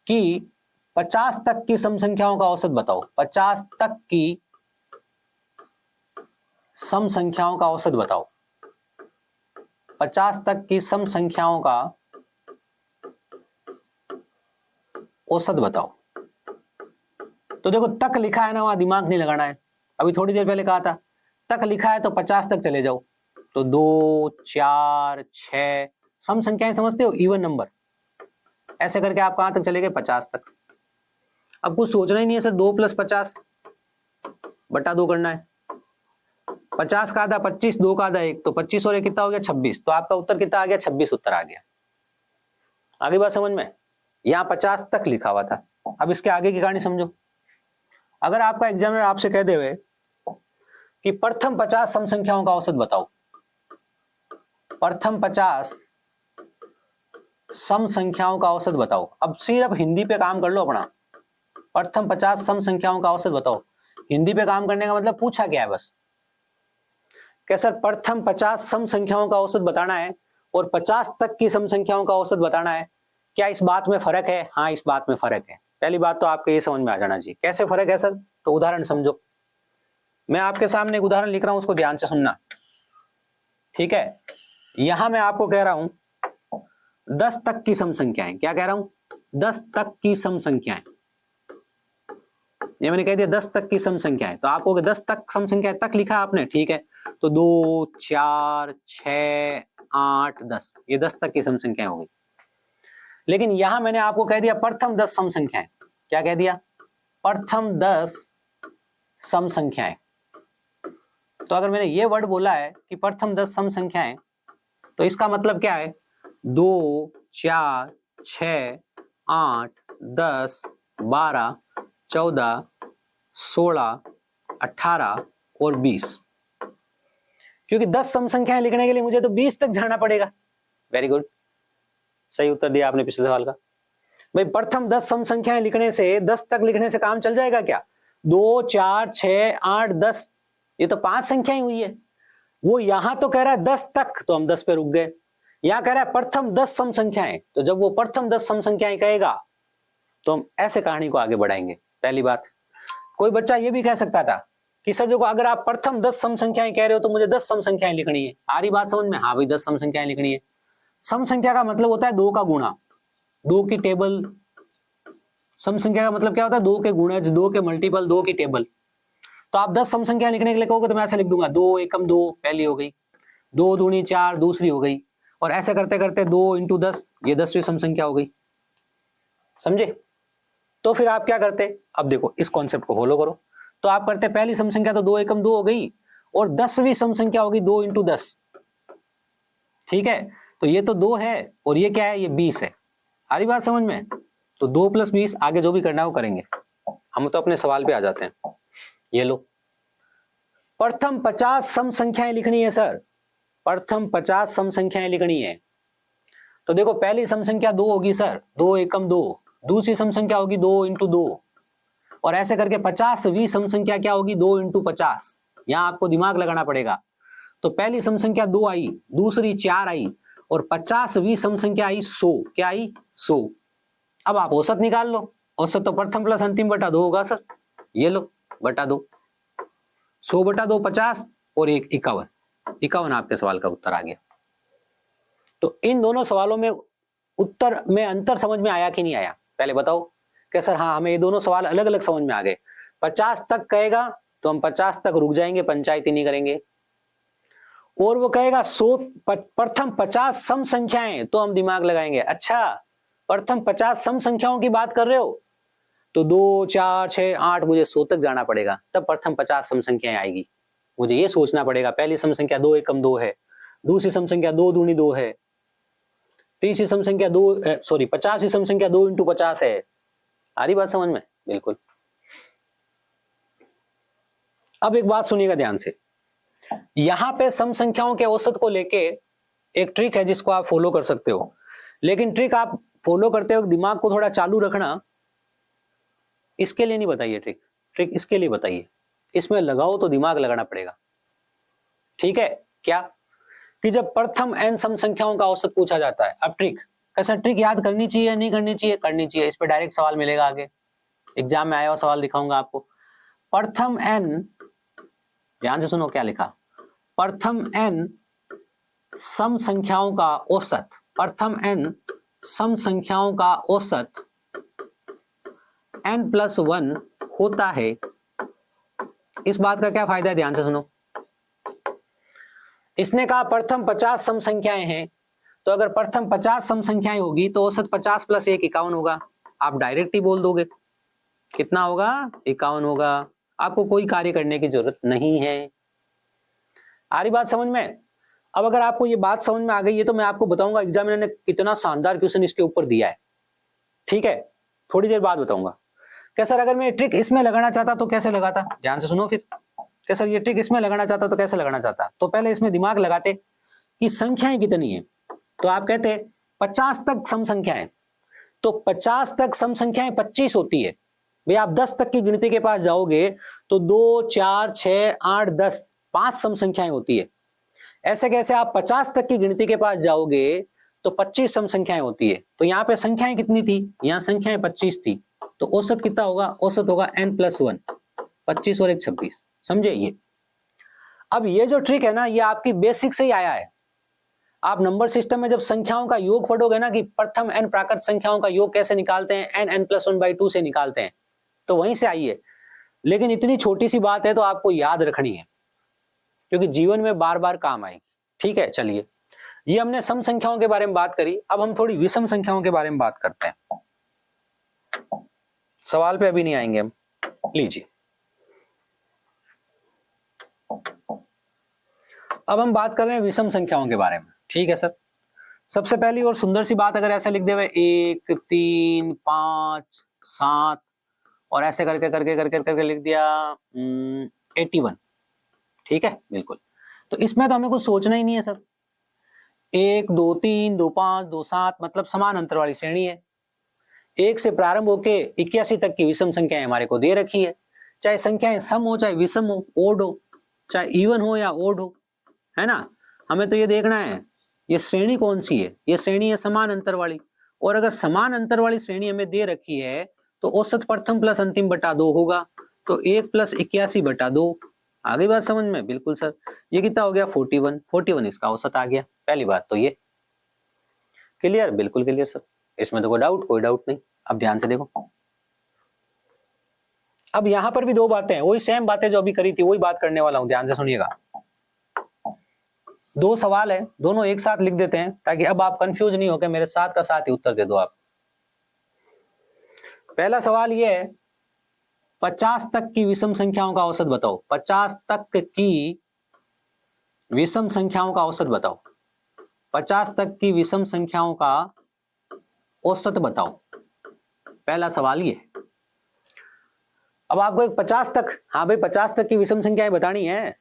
कि 50 तक की सम संख्याओं का औसत बताओ। 50 तक की सम संख्याओं का औसत बताओ। 50 तक की सम संख्याओं का औसत बताओ। तो देखो तक लिखा है ना, वहां दिमाग नहीं लगाना है। अभी थोड़ी देर पहले कहा था तक लिखा है तो 50 तक चले जाओ। तो 2, 4, 6 सम संख्याएं समझते हो, इवन नंबर। ऐसे करके आप कहां तक चले गए? 50 तक। अब कुछ सोचना ही नहीं है सर, 2 + 50/2 करना है। 50 का आधा 25, 2 का आधा 1, तो 25 और 1 कितना हो गया? 26। तो आपका उत्तर कितना आ गया? 26 उत्तर आ गया। आगे बात समझ में? यहां 50 तक लिखा हुआ था। अब इसके आगे की कहानी समझो। अगर आपका एग्जामिनर आपसे कह दे हुए कि प्रथम 50 सम संख्याओं का औसत बताओ, प्रथम 50 सम संख्याओं का औसत बताओ। अब सिर्फ हिंदी पे काम कर लो अपना। प्रथम 50 सम संख्याओं का औसत बताओ। हिंदी पे काम करने का मतलब पूछा क्या है बस, क्या सर प्रथम 50 सम संख्याओं का औसत बताना है और 50 तक की सम संख्याओं का औसत बताना है। क्या इस बात में फर्क है? हाँ, इस बात में फर्क है। पहली बात तो आपको ये समझ में आ जाना चाहिए। कैसे फर्क है सर? तो उदाहरण समझो। मैं आपके सामने एक उदाहरण लिख रहा हूं, उसको ध्यान से सुनना, ठीक है। यहां मैं आपको कह रहा हूं 10 तक की सम संख्याएं। क्या कह रहा हूं? 10 तक की सम संख्याएं। ये मैंने कह दिया 10 तक की सम संख्याएं। तो आपको 10 तक सम संख्याएं, तक लिखा आपने, ठीक है। तो 2, 4, 6, 8, 10, ये 10 तक की सम संख्याएं हो गई। लेकिन यहां मैंने आपको कह दिया प्रथम 10 सम संख्याएं। क्या कह दिया? प्रथम 10 सम संख्याएं। तो अगर मैंने ये वर्ड बोला है कि प्रथम 10 सम संख्याएं, तो इसका मतलब क्या है? 2, 4, 6, 8, 10, 12, 14, 16, 18 और 20। क्योंकि 10 सम संख्याएं लिखने के लिए मुझे तो 20 तक जाना पड़ेगा। वेरी गुड, सही उत्तर दिया आपने पिछले सवाल का। भाई प्रथम 10 सम संख्याएं लिखने से, 10 तक लिखने से काम चल जाएगा क्या? 2, 4, 6, 8, 10, ये तो 5 संख्याएं हुई है। वो यहां तो कह रहा है 10 तक, तो हम 10 पे रुक गए। यहां कह रहा है प्रथम 10 सम संख्याएं, तो जब वो प्रथम 10 सम संख्याएं कहेगा तो हम ऐसे कहानी को आगे बढ़ाएंगे। पहली बात, कोई बच्चा ये भी कह सकता था कि सर देखो अगर आप प्रथम 10 सम संख्याएं कह रहे हो तो मुझे 10 सम संख्याएं लिखनी है। आ रही बात समझ में? हाँ भाई 10 सम संख्याएं लिखनी है। सम संख्या का मतलब होता है 2 का गुणा, 2 की टेबल। सम संख्या का मतलब क्या होता है? 2 के गुणज, 2 के मल्टीपल, 2 की टेबल। तो आप 10 सम संख्या लिखने के लिए कहोगे तो मैं ऐसे लिख दूंगा 2 एकम 2 पहली हो गई, 2 दूनी 4 दूसरी हो गई, और ऐसे करते करते 2 इंटू 10 ये 10वीं सम संख्या हो गई। समझे? तो फिर आप क्या करते, अब देखो इस कॉन्सेप्ट को फॉलो करो। तो आप करते पहली सम संख्या तो 2 एकम 2 हो गई, और 10वीं सम संख्या होगी 2 इंटू 10। ठीक है, तो ये तो 2 है और ये क्या है, ये 20 है। आ रही बात समझ में? तो 2 + 20, आगे जो भी करना है वो करेंगे। हम तो अपने सवाल पे आ जाते हैं। ये लो, प्रथम 50 सम संख्याएं लिखनी है सर, प्रथम 50 सम संख्याएं लिखनी है। तो देखो पहली सम संख्या 2 होगी सर, 2 एकम 2, दूसरी सम संख्या होगी 2 इंटू 2, और ऐसे करके 50वीं सम संख्या क्या होगी, 2 इंटू 50। यहां आपको दिमाग लगाना पड़ेगा। तो पहली सम संख्या 2 आई, दूसरी 4 आई, और 50वीं सम संख्या आई 100। क्या आई? 100। अब आप औसत निकाल लो। औसत तो प्रथम प्लस अंतिम बटा 2 होगा सर। ये लो बटा 2, 100 बटा 2 50, और 1 51। 51 आपके सवाल का उत्तर आ गया। तो इन दोनों सवालों में उत्तर में अंतर समझ में आया कि नहीं आया, पहले बताओ। क्या सर? हाँ, हमें ये दोनों सवाल अलग अलग समझ में आ गए। 50 तक कहेगा तो हम 50 तक रुक जाएंगे, पंचायत ही नहीं करेंगे। और वो कहेगा 100 प्रथम 50 सम संख्याएं, तो हम दिमाग लगाएंगे। अच्छा, प्रथम 50 सम संख्याओं की बात कर रहे हो, तो 2 4 6 8 मुझे 100 तक जाना पड़ेगा, तब प्रथम 50 सम संख्याएं आएगी। मुझे ये सोचना पड़ेगा पहली सम संख्या 2 एकम 2 है, दूसरी सम संख्या 2 दूनी 2 है, तीसरी सम संख्या 50वीं सम संख्या 2 इंटू 50 है। आ रही बात समझ में? बिल्कुल। अब एक बात सुनिएगा ध्यान से, यहां पे सम संख्याओं के औसत को लेके एक ट्रिक है जिसको आप फॉलो कर सकते हो, लेकिन ट्रिक आप फॉलो करते हो दिमाग को थोड़ा चालू रखना। इसके लिए नहीं बताइए ट्रिक, ट्रिक इसके लिए बताइए, इसमें लगाओ तो दिमाग लगाना पड़ेगा। ठीक है? क्या कि जब प्रथम n सम संख्याओं का औसत पूछा जाता है, अब ट्रिक कैसा, ट्रिक याद करनी चाहिए नहीं करनी चाहिए? करनी चाहिए। इस पे डायरेक्ट सवाल मिलेगा, आगे एग्जाम में आया हुआ सवाल दिखाऊंगा आपको। प्रथम n, ध्यान से सुनो क्या लिखा, प्रथम n सम संख्याओं का औसत, प्रथम n सम संख्याओं का औसत n+1 होता है। इस बात का क्या फायदा है, ध्यान से सुनो। इसने कहा प्रथम 50 सम संख्याएं हैं, तो अगर प्रथम 50 सम संख्याएं होगी तो औसत 50 + 1 51 होगा। आप डायरेक्ट ही बोल दोगे, कितना होगा? 51 होगा। आपको कोई कार्य करने की जरूरत नहीं है। आ रही बात समझ में? अब अगर आपको ये बात समझ में आ गई है तो मैं आपको बताऊंगा एग्जामिनर ने कितना शानदार क्वेश्चन इसके ऊपर दिया है। ठीक है, थोड़ी देर बाद बताऊंगा। क्या सर अगर मैं ट्रिक इसमें लगाना चाहता तो कैसे लगाता? ध्यान से सुनो फिर। क्या सर ये ट्रिक इसमें लगाना चाहता तो कैसे लगाना चाहता? तो पहले इसमें दिमाग लगाते कि संख्याएं कितनी है। तो आप कहते 50 तक सम संख्याएं, तो 50 तक सम संख्याएं 25 होती है। भाई आप 10 तक की गिनती के पास जाओगे तो 2 4 6 8 10 5 सम संख्याएं होती है। ऐसे कैसे आप 50 तक की गिनती के पास जाओगे तो 25 सम संख्याएं होती है। तो यहाँ पे संख्याएं कितनी थी? यहाँ संख्याएं 25 थी, तो औसत कितना होगा? औसत होगा n+1, 25 और 1 26। समझे? ये अब ये जो ट्रिक है ना, ये आपकी बेसिक से ही आया है। आप नंबर सिस्टम में जब संख्याओं का योग पढ़ोगे ना कि प्रथम n प्राकृत संख्याओं का योग कैसे निकालते हैं, n+1/2 से निकालते हैं, तो वहीं से आई है। लेकिन इतनी छोटी सी बात है तो आपको याद रखनी है, क्योंकि जीवन में बार बार काम आएगी। ठीक है, चलिए, ये हमने सम संख्याओं के बारे में बात करी। अब हम थोड़ी विषम संख्याओं के बारे में बात करते हैं। सवाल पे अभी नहीं आएंगे हम, लीजिए। अब हम बात कर रहे हैं विषम संख्याओं के बारे में। ठीक है सर, सबसे पहली और सुंदर सी बात अगर ऐसे लिख दे 1 3 5 7 और ऐसे करके करके करके करके लिख दिया 81। ठीक है, बिल्कुल। तो इसमें तो हमें कुछ सोचना ही नहीं है सर। 1 2 3 2 5 2 7 मतलब समान अंतर वाली श्रेणी है। 1 से प्रारंभ होके 81 तक की विषम संख्याएं हमारे को दे रखी है। चाहे संख्याएं सम हो, चाहे विषम हो, ओड हो, चाहे इवन हो या ओड हो, है ना। हमें तो ये देखना है ये श्रेणी कौन सी है। ये श्रेणी है समान अंतर वाली, और अगर समान अंतर वाली श्रेणी हमें दे रखी है तो औसत प्रथम प्लस अंतिम बटा 2 होगा। तो 1 + 81 बटा 2। आगे बात समझ में? बिल्कुल सर। ये कितना हो गया? 41 इसका औसत आ गया। पहली बात तो ये क्लियर, बिल्कुल क्लियर सर, इसमें तो कोई डाउट नहीं। अब ध्यान से देखो, अब यहां पर भी दो बातें हैं, वही सेम बातें जो अभी करी थी वही बात करने वाला हूं, ध्यान से सुनिएगा। दो सवाल है, दोनों एक साथ लिख देते हैं ताकि अब आप कंफ्यूज नहीं होकर मेरे साथ का साथ ही उत्तर दे दो आप। पहला सवाल ये है, 50 तक की विषम संख्याओं का औसत बताओ। 50 तक की विषम संख्याओं का औसत बताओ। 50 तक की विषम संख्याओं का औसत बताओ, पहला सवाल ये। अब आपको एक 50 तक, हाँ भाई 50 तक की विषम संख्याएं बतानी है,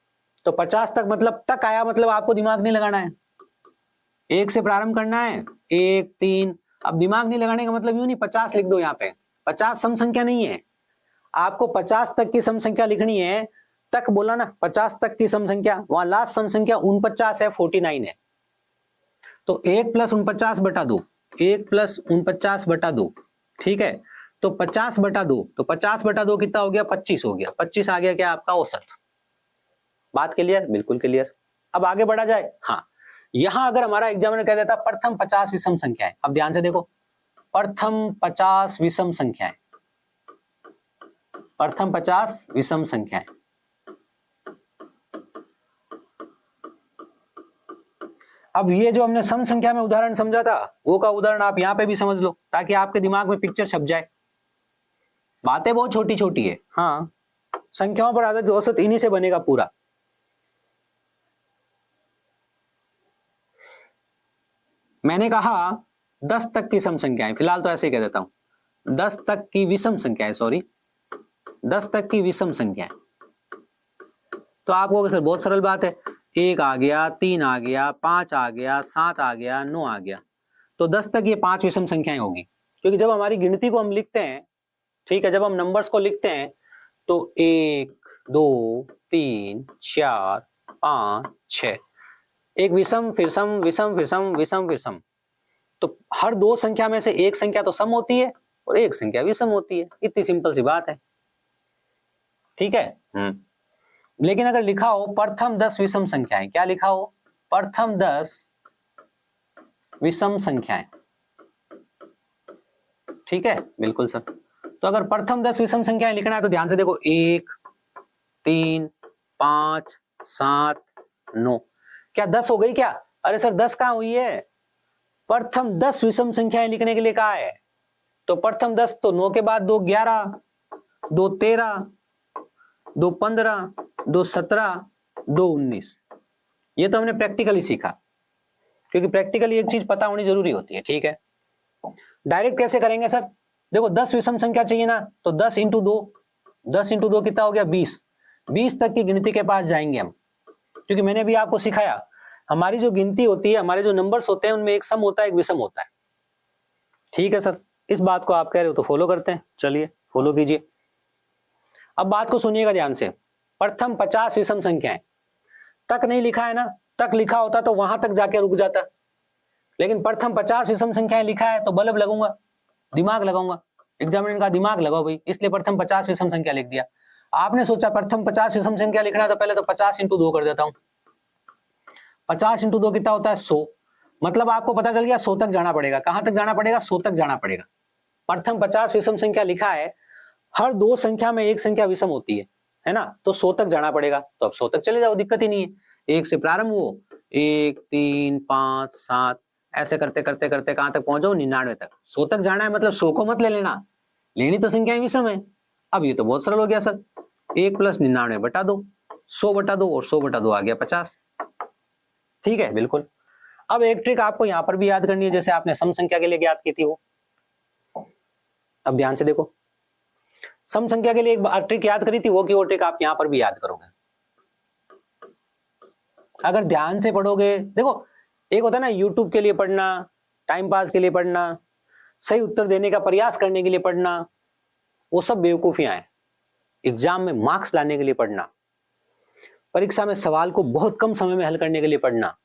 तो 50 तक मतलब तक आया, मतलब आपको दिमाग नहीं लगाना है, एक से प्रारंभ करना है, 1 3। अब दिमाग नहीं लगाने का मतलब यूं नहीं 50 लिख दो, यहाँ पे 50 सम संख्या नहीं है, आपको 50 तक की सम संख्या लिखनी है। तक बोला ना, 50 तक की सम संख्या, वहां लास्ट सम संख्या 49 है, 49 है, तो 1 + 49 बटा 2, 1 + 49 बटा 2, ठीक है। तो 50 बटा 2, तो 50 बटा 2 कितना हो गया, 25 हो गया, 25 आ गया क्या आपका औसत। बात क्लियर, बिल्कुल क्लियर। अब आगे बढ़ा जाए। हाँ, यहां अगर हमारा एग्जामिनर कह देता प्रथम 50 विषम संख्याएं, अब ध्यान से देखो, प्रथम 50 विषम संख्याएं, प्रथम 50 विषम संख्याएं। अब ये जो हमने सम संख्या में उदाहरण समझा था, वो का उदाहरण आप यहां पे भी समझ लो ताकि आपके दिमाग में पिक्चर छप जाए। बातें बहुत छोटी छोटी है, हाँ, संख्याओं पर आधारित औसत इन्हीं से बनेगा पूरा। मैंने कहा 10 तक की सम संख्याएं, फिलहाल तो ऐसे ही कह देता हूं 10 तक की विषम संख्याएं, सॉरी 10 तक की विषम संख्याएं। तो आप कहोगे सर बहुत सरल बात है, 1 आ गया, 3 आ गया, 5 आ गया, 7 आ गया, 9 आ गया, तो 10 तक ये 5 विषम संख्याएं होगी। क्योंकि जब हमारी गिनती को हम लिखते हैं, ठीक है, जब हम नंबर्स को लिखते हैं तो 1 2 3 4 5 6, एक विषम फिर सम, विषम फिर सम, विषम फिर सम, तो हर दो संख्या में से एक संख्या तो सम होती है और एक संख्या विषम होती है, इतनी सिंपल सी बात है, ठीक है। लेकिन अगर लिखा हो प्रथम 10 विषम संख्याएं, क्या लिखा हो, प्रथम 10 विषम संख्याएं, ठीक है, बिल्कुल सर। तो अगर प्रथम 10 विषम संख्याएं लिखना है तो ध्यान से देखो, 1 3 5 7 9, क्या 10 हो गई क्या, अरे सर 10 कहां हुई है, प्रथम 10 विषम संख्याएं लिखने के लिए कहा है, तो प्रथम 10 तो 9 के बाद 2 11, 2 13, 2 15, 2 17, 2 19, ये तो हमने प्रैक्टिकली सीखा, क्योंकि प्रैक्टिकली एक चीज पता होनी जरूरी होती है, ठीक है। डायरेक्ट कैसे करेंगे सर, देखो 10 विषम संख्या चाहिए ना, तो 10 × 2, 10 × 2 कितना हो गया, 20, 20 तक की गिनती के पास जाएंगे हम, क्योंकि मैंने भी आपको सिखाया हमारी जो गिनती होती है, हमारे जो नंबर्स होते हैं उनमें एक सम होता है, एक विषम होता है, ठीक है सर। इस बात को आप कह रहे हो तो फॉलो करते हैं, चलिए फॉलो कीजिए। अब बात को सुनिएगा ध्यान से, प्रथम 50 विषम संख्याएं, तक नहीं लिखा है ना, तक लिखा होता तो वहां तक जाके रुक जाता, लेकिन प्रथम 50 विषम संख्याएं लिखा है तो बल्ब लगूंगा, दिमाग लगाऊंगा, एग्जामिनर का दिमाग लगाओ भाई, इसलिए प्रथम 50 विषम संख्या लिख दिया। आपने सोचा प्रथम 50 विषम संख्या लिखना है तो पहले तो 50 × 2 कर देता हूं, 50 × 2 कितना होता है, 100, मतलब आपको पता चल गया 100 तक जाना पड़ेगा, कहां तक जाना पड़ेगा, 100 तक जाना पड़ेगा। प्रथम 50 विषम संख्या लिखा है, हर दो संख्या में एक संख्या विषम होती है ना, तो 100 तक जाना पड़ेगा, तो अब 100 तक चले जाओ, दिक्कत ही नहीं है। 1 से प्रारंभ हो, 1 3 5 7, ऐसे करते करते करते कहां तक पहुंच जाओ, 99 तक, 100 तक जाना है, मतलब 100 को मत ले लेना, लेनी तो संख्याएं विषम है। अब ये तो बहुत सरल हो गया सर, 1 + 99 बटा 2, 100 बटा 2 और 100 बटा 2 आ गया 50, ठीक है, बिल्कुल। अब एक ट्रिक आपको यहां पर भी याद करनी है, जैसे आपने सम संख्या के लिए याद की थी वो। अब ध्यान से देखो, सम संख्या के लिए एक ट्रिक याद करी थी, वो की वो ट्रिक आप यहां पर भी याद करोगे। अगर ध्यान से पढ़ोगे, देखो एक होता है ना यूट्यूब के लिए पढ़ना, टाइम पास के लिए पढ़ना, सही उत्तर देने का प्रयास करने के लिए पढ़ना, वो सब बेवकूफियां हैं। एग्जाम में मार्क्स लाने के लिए पढ़ना, परीक्षा में सवाल को बहुत कम समय में हल करने के लिए पढ़ना,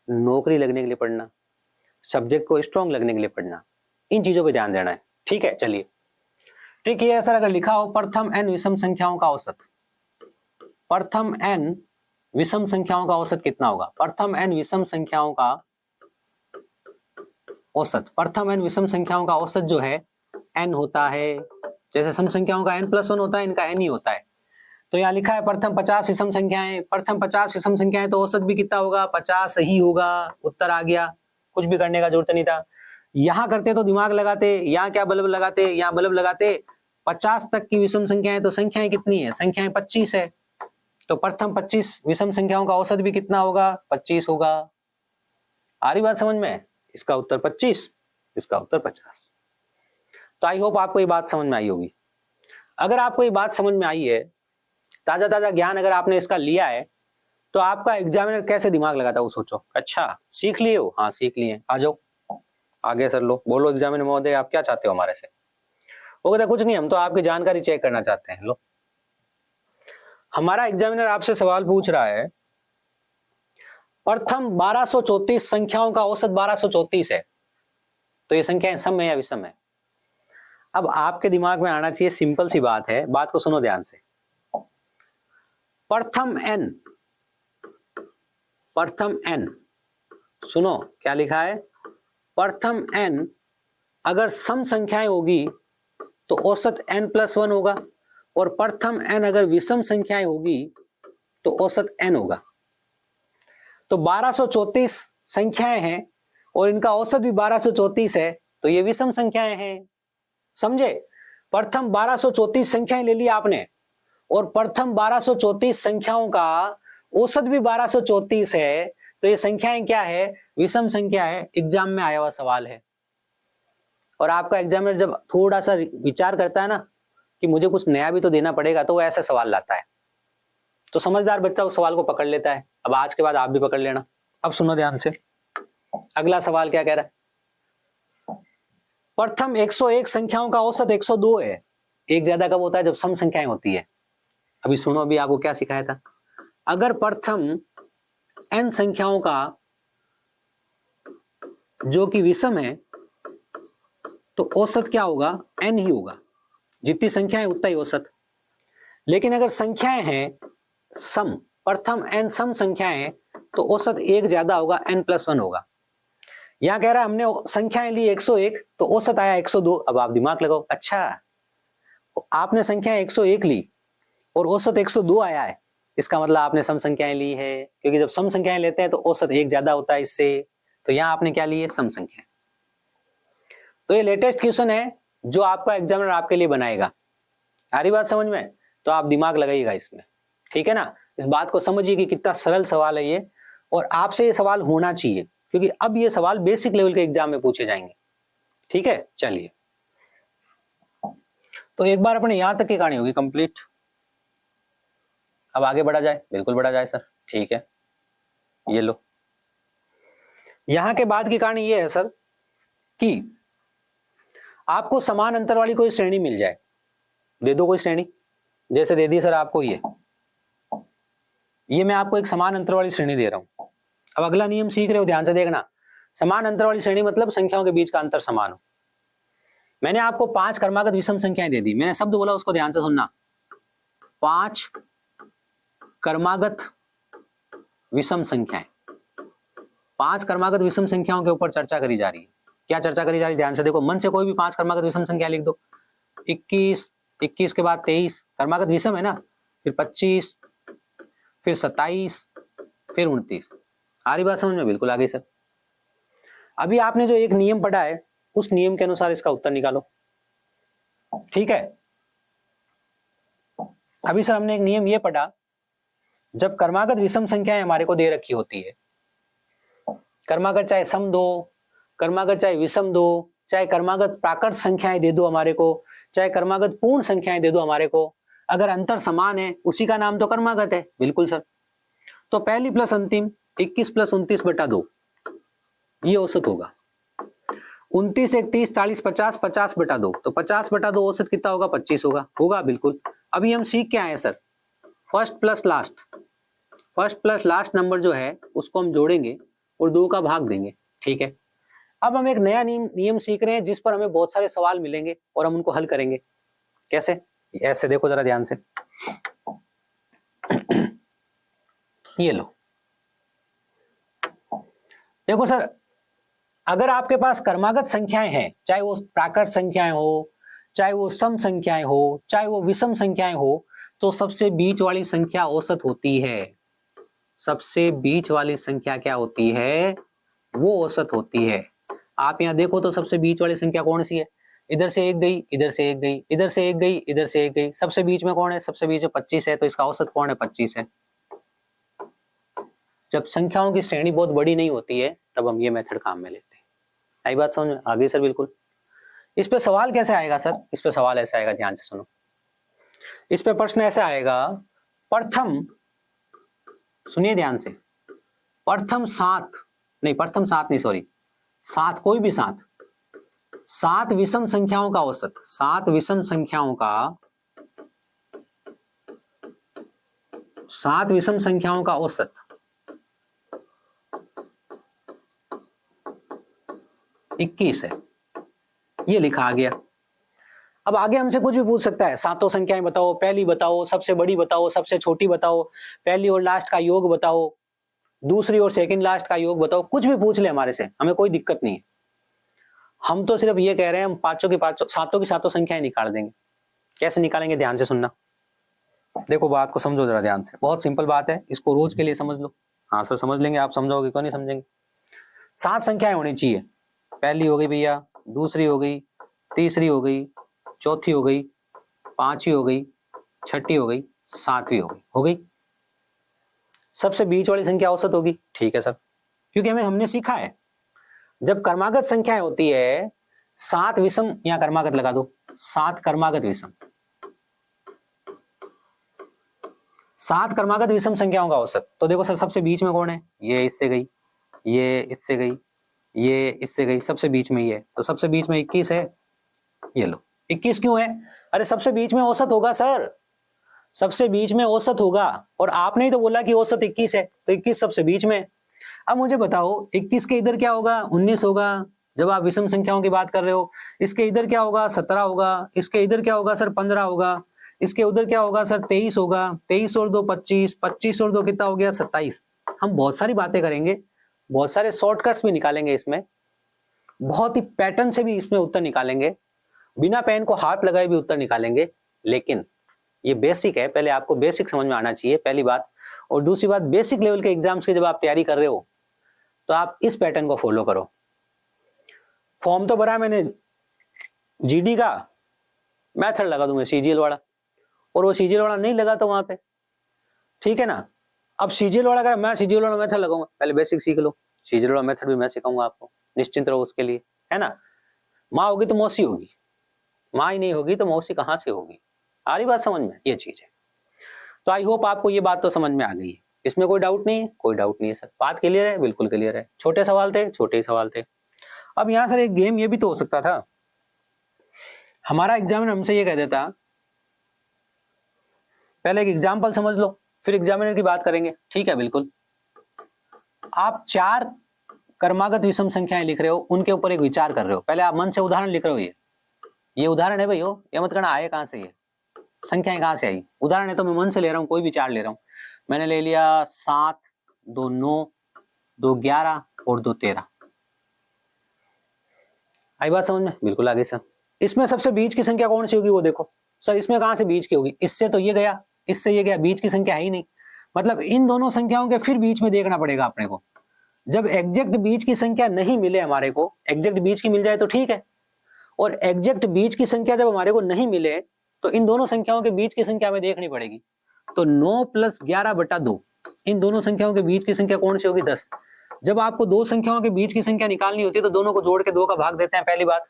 नौकरी लगने के लिए पढ़ना, सब्जेक्ट को स्ट्रॉन्ग लगने के लिए पढ़ना, इन चीजों पे ध्यान देना है, ठीक है। चलिए ट्रिक ये है सर, अगर लिखा हो प्रथम n विषम संख्याओं का औसत, प्रथम n विषम संख्याओं का औसत कितना होगा, प्रथम n विषम संख्याओं का औसत, प्रथम n विषम संख्याओं का औसत जो है n होता है जैसे सम संख्याओं का n+1 होता है, इनका n ही होता है। तो यहाँ लिखा है प्रथम 50 विषम संख्याएं, प्रथम 50 विषम संख्याएं, तो औसत भी कितना होगा, 50 ही होगा। उत्तर आ गया, कुछ भी करने का जरूरत नहीं था। यहाँ करते तो दिमाग लगाते, यहाँ क्या बल्ब लगाते, यहाँ बल्ब लगाते। 50 तक की विषम संख्याएं, तो संख्याएं कितनी है, संख्याएं 25 है। तो प्रथम 25 विषम संख्याओं का औसत भी कितना होगा, 25 होगा। आ रही बात समझ में? इसका उत्तर 25, इसका उत्तर 50। तो आई होप आपको ये बात समझ में आई होगी। अगर आपको ये बात समझ में आई है, ताजा ताजा ज्ञान अगर आपने इसका लिया है, तो आपका एग्जामिनर कैसे दिमाग लगाता है वो सोचो। अच्छा सीख लिए हो? हाँ सीख लिए। आ जाओ आगे सर, लो बोलो एग्जामिनर महोदय आप क्या चाहते हो हमारे से? वो कहता कुछ नहीं, हम तो आपकी जानकारी चेक करना चाहते हैं। लो हमारा एग्जामिनर आपसे सवाल पूछ रहा है, प्रथम 1234 संख्याओं का औसत 1234 है, तो ये संख्याएं सम है या विषम है? अब आपके दिमाग में आना चाहिए, सिंपल सी बात है, बात को सुनो ध्यान से। प्रथम n, सुनो क्या लिखा है, प्रथम n अगर सम संख्याएं होगी तो औसत n+1 होगा, और प्रथम n अगर विषम संख्याएं होगी तो औसत n होगा। तो 1234 संख्याएं हैं और इनका औसत भी 1234 है, तो ये विषम संख्याएं हैं। समझे? प्रथम 1234 संख्याएं ले ली आपने, और प्रथम 1234 संख्याओं का औसत भी 1234 है, तो ये संख्याएं क्या है, विषम संख्या है। एग्जाम में आया हुआ सवाल है। और आपका एग्जामिनर जब थोड़ा सा विचार करता है ना कि मुझे कुछ नया भी तो देना पड़ेगा, तो वो ऐसा सवाल लाता है। तो समझदार बच्चा उस सवाल को पकड़ लेता है। अब आज के बाद आप भी पकड़ लेना। अब सुनो ध्यान से, अगला सवाल क्या कह रहा है, प्रथम 101 संख्याओं का औसत 102 है। एक ज्यादा कब होता है, जब सम संख्याएं होती है। अभी सुनो, अभी आपको क्या सिखाया था, अगर प्रथम n संख्याओं का जो कि विषम है, तो औसत क्या होगा, n ही होगा। जितनी संख्याएं उतना ही औसत। लेकिन अगर संख्याएं हैं सम, प्रथम n सम संख्याएं हैं, तो औसत एक ज्यादा होगा, n+1 होगा। यहां कह रहा है हमने संख्याएं ली 101, तो औसत आया 102। अब आप दिमाग लगाओ, अच्छा आपने संख्याएं 101 ली और औसत 102 आया है, इसका मतलब आपने सम संख्याएं ली है, क्योंकि जब सम संख्याएं लेते हैं तो औसत एक ज्यादा होता है इससे। तो यहां आपने क्या ली है, सम संख्या। तो ये लेटेस्ट क्वेश्चन है जो आपका एग्जामिनर आपके लिए बनाएगा। आ रही बात समझ में? तो आप दिमाग लगाइएगा इसमें, ठीक है ना। इस बात को समझिए कि कितना सरल सवाल है ये, और आपसे ये सवाल होना चाहिए, क्योंकि अब ये सवाल बेसिक लेवल के एग्जाम में पूछे जाएंगे। ठीक है, चलिए तो एक बार अपने यहां तक की कहानी होगी कंप्लीट। अब आगे बढ़ा जाए? बिल्कुल बढ़ा जाए सर, ठीक है। ये लो, यहां के बाद की कहानी ये है सर कि आपको समान अंतर वाली कोई श्रेणी मिल जाए, दे दो कोई श्रेणी, जैसे दे दी सर आपको ये मैं आपको एक समान अंतर वाली श्रेणी दे रहा हूं। अब अगला नियम सीख रहे हो, ध्यान से देखना। समान अंतर वाली श्रेणी मतलब संख्याओं के बीच का अंतर समान हो। मैंने आपको 5 क्रमागत विषम संख्याएं दे दी, मैंने शब्द बोला उसको ध्यान से सुनना। 5 क्रमागत विषम संख्याएं, 5 क्रमागत विषम संख्याओं के ऊपर चर्चा करी जा रही है। क्या चर्चा करी जा रही है, ध्यान से देखो। मन से कोई भी 5 क्रमागत विषम संख्या लिख दो। 21 के बाद 23 क्रमागत विषम है ना, फिर 25, फिर 27, फिर 29। आ रही बात समझ में? बिल्कुल आ गई सर। अभी आपने जो एक नियम पढ़ा है, उस नियम के अनुसार इसका उत्तर निकालो, ठीक है। अभी सर हमने एक नियम ये पढ़ा, जब क्रमागत विषम संख्याएं हमारे को दे रखी होती है, क्रमागत चाहे सम दो, क्रमागत चाहे विषम दो, चाहे क्रमागत प्राकृत संख्याएं दे दो हमारे को, चाहे क्रमागत पूर्ण संख्याएं दे दो हमारे को, अगर अंतर समान है उसी का नाम तो क्रमागत है। बिल्कुल सर। तो पहली प्लस अंतिम 21 + 29/2 ये औसत होगा। 29, 1, 30, 40, 50, 50/2, तो 50/2 औसत कितना होगा, 25 होगा। होगा बिल्कुल। अभी हम सीख के आए sir, first plus last number जो है उसको हम जोड़ेंगे और 2 का भाग देंगे, ठीक है। अब हम एक नया नियम सीख रहे हैं जिस पर हमें बहुत सारे सवाल मिलेंगे और हम उनको हल करेंगे। कैसे? ऐसे देखो जरा ध्यान से। ये लो, देखो सर, अगर आपके पास क्रमागत संख्याएं हैं, चाहे वो प्राकृत संख्याएं हो चाहे वो सम संख्याएं हो चाहे वो विषम संख्याएं हो, तो सबसे बीच वाली संख्या औसत होती है। सबसे बीच वाली संख्या क्या होती है? वो औसत होती है। आप यहाँ देखो तो सबसे बीच वाली संख्या कौन सी है? इधर से एक गई, इधर से एक गई, इधर से एक गई, इधर से एक गई, सबसे बीच में कौन है? सबसे बीच में 25 है, तो इसका औसत कौन है? 25 है। जब संख्याओं की श्रेणी बहुत बड़ी नहीं होती है तब हम ये मेथड काम में लेते हैं। आई बात समझ में? आगे सर बिल्कुल। इस पे सवाल कैसे आएगा सर? इस पे सवाल ऐसे आएगा, ध्यान से सुनो। इस पे प्रश्न ऐसे आएगा, प्रथम, सुनिए ध्यान से, प्रथम सात नहीं, सॉरी, सात, कोई भी सात विषम संख्याओं का औसत, सात विषम संख्याओं का औसत 21 है। ये लिखा आ गया। अब आगे हमसे कुछ भी पूछ सकता है, सातों संख्याएं बताओ, पहली बताओ, सबसे बड़ी बताओ, सबसे छोटी बताओ, पहली और लास्ट का योग बताओ, दूसरी और सेकंड लास्ट का योग बताओ, कुछ भी पूछ ले हमारे से, हमें कोई दिक्कत नहीं है। हम तो सिर्फ ये कह रहे हैं हम सातों की सातों संख्याएं निकाल देंगे। कैसे निकालेंगे? ध्यान से सुनना, देखो बात को समझो जरा ध्यान से, बहुत सिंपल बात है, इसको रोज के लिए समझ लो। हाँ सर समझ लेंगे, आप समझोगे क्यों नहीं समझेंगे। 7 संख्याएं होनी चाहिए। पहली हो गई भैया, दूसरी हो गई, तीसरी हो गई, चौथी हो गई, पांचवी हो गई, छठी हो गई, सातवीं हो गई। सबसे बीच वाली संख्या औसत होगी। ठीक है सर, क्योंकि हमने सीखा है जब कर्मागत संख्याएं होती है, 7 विषम, यहां कर्मागत लगा दो, 7 कर्मागत विषम, 7 कर्मागत विषम संख्याओं का औसत। तो देखो सर सबसे बीच में कौन है? ये इससे गई, ये इससे गई, ये इससे गई, सबसे बीच में ये है, तो सबसे बीच में 21 है। ये लो, 21 क्यों है? अरे सबसे बीच में औसत होगा सर, सबसे बीच में औसत होगा, और आपने ही तो बोला कि औसत 21 है, तो 21 सबसे बीच में। अब मुझे बताओ 21 के इधर क्या होगा? 19 होगा, जब आप विषम संख्याओं की बात कर रहे हो। इसके इधर क्या होगा? 17 होगा। इसके इधर क्या होगा सर? 15 होगा। इसके उधर क्या होगा सर? 23 होगा। 23 और 2 25, 25 और 2 कितना हो गया? 27। हम बहुत सारी बातें करेंगे, बहुत सारे शॉर्टकट्स भी निकालेंगे इसमें, बहुत ही पैटर्न से भी इसमें उत्तर निकालेंगे, बिना पेन को हाथ लगाए भी उत्तर निकालेंगे। लेकिन ये बेसिक है, पहले आपको बेसिक समझ में आना चाहिए, पहली बात। और दूसरी बात, बेसिक लेवल के एग्जाम्स की जब आप तैयारी कर रहे हो तो आप इस पैटर्न को फॉलो करो। फॉर्म तो भरा मैंने जीडी का, मेथड लगा दूंगा सीजीएल वाला, और वो सीजीएल वाला नहीं लगा तो वहां पे, ठीक है ना। अब सीजीएल वाला अगर मैं सीजीएल वाला मेथड लगाऊंगा, पहले बेसिक सीख लो, सीजीएल वाला मेथड भी मैं सिखाऊंगा आपको, निश्चिंत रहो उसके लिए, है ना। माँ होगी तो मौसी होगी, माँ ही नहीं होगी तो मौसी कहां से होगी? आ रही बात समझ में? ये चीज है। तो आई होप आपको ये बात तो समझ में आ गई है, इसमें कोई डाउट नहीं है? कोई डाउट नहीं है सर, बात क्लियर है? बिल्कुल क्लियर है। छोटे सवाल थे, छोटे ही सवाल थे। अब यहां सर एक गेम ये भी तो हो सकता था, हमारा एग्जामिनर हमसे ये कह देता, पहले एक एग्जाम्पल समझ लो फिर एग्जामिनर की बात करेंगे, ठीक है? बिल्कुल। आप 4 कर्मागत विषम संख्याएं लिख रहे हो, उनके ऊपर एक विचार कर रहे हो, पहले आप मन से उदाहरण लिख रहे हो। ये उदाहरण है भाई, हो ये मत करना आए कहां से, ये संख्याएं कहां से आई, उदाहरण है तो मैं मन से ले रहा हूं, कोई भी 4 ले रहा हूं। मैंने ले लिया 7, 2 9, 2 11 और 2 13। आई बात समझ में? बिल्कुल आगे सर। इसमें सबसे बीच की संख्या कौन सी होगी वो देखो सर, इसमें कहां से बीच की होगी? इससे तो ये गया, इससे ये गया, बीच की संख्या है ही नहीं। मतलब इन दोनों संख्याओं के फिर बीच में देखना पड़ेगा अपने को। जब एग्जैक्ट बीच की संख्या नहीं मिले हमारे को, एग्जैक्ट बीच की मिल जाए तो ठीक है, और एग्जैक्ट बीच की संख्या जब हमारे को नहीं मिले तो इन दोनों संख्याओं के बीच की संख्या हमें देखनी पड़ेगी। तो 9 + 11/2, इन दोनों संख्याओं के बीच की संख्या कौन सी होगी? 10। जब आपको दो संख्याओं के बीच की संख्या निकालनी होती है तो दोनों को जोड़ के 2 का भाग देते हैं, पहली बात।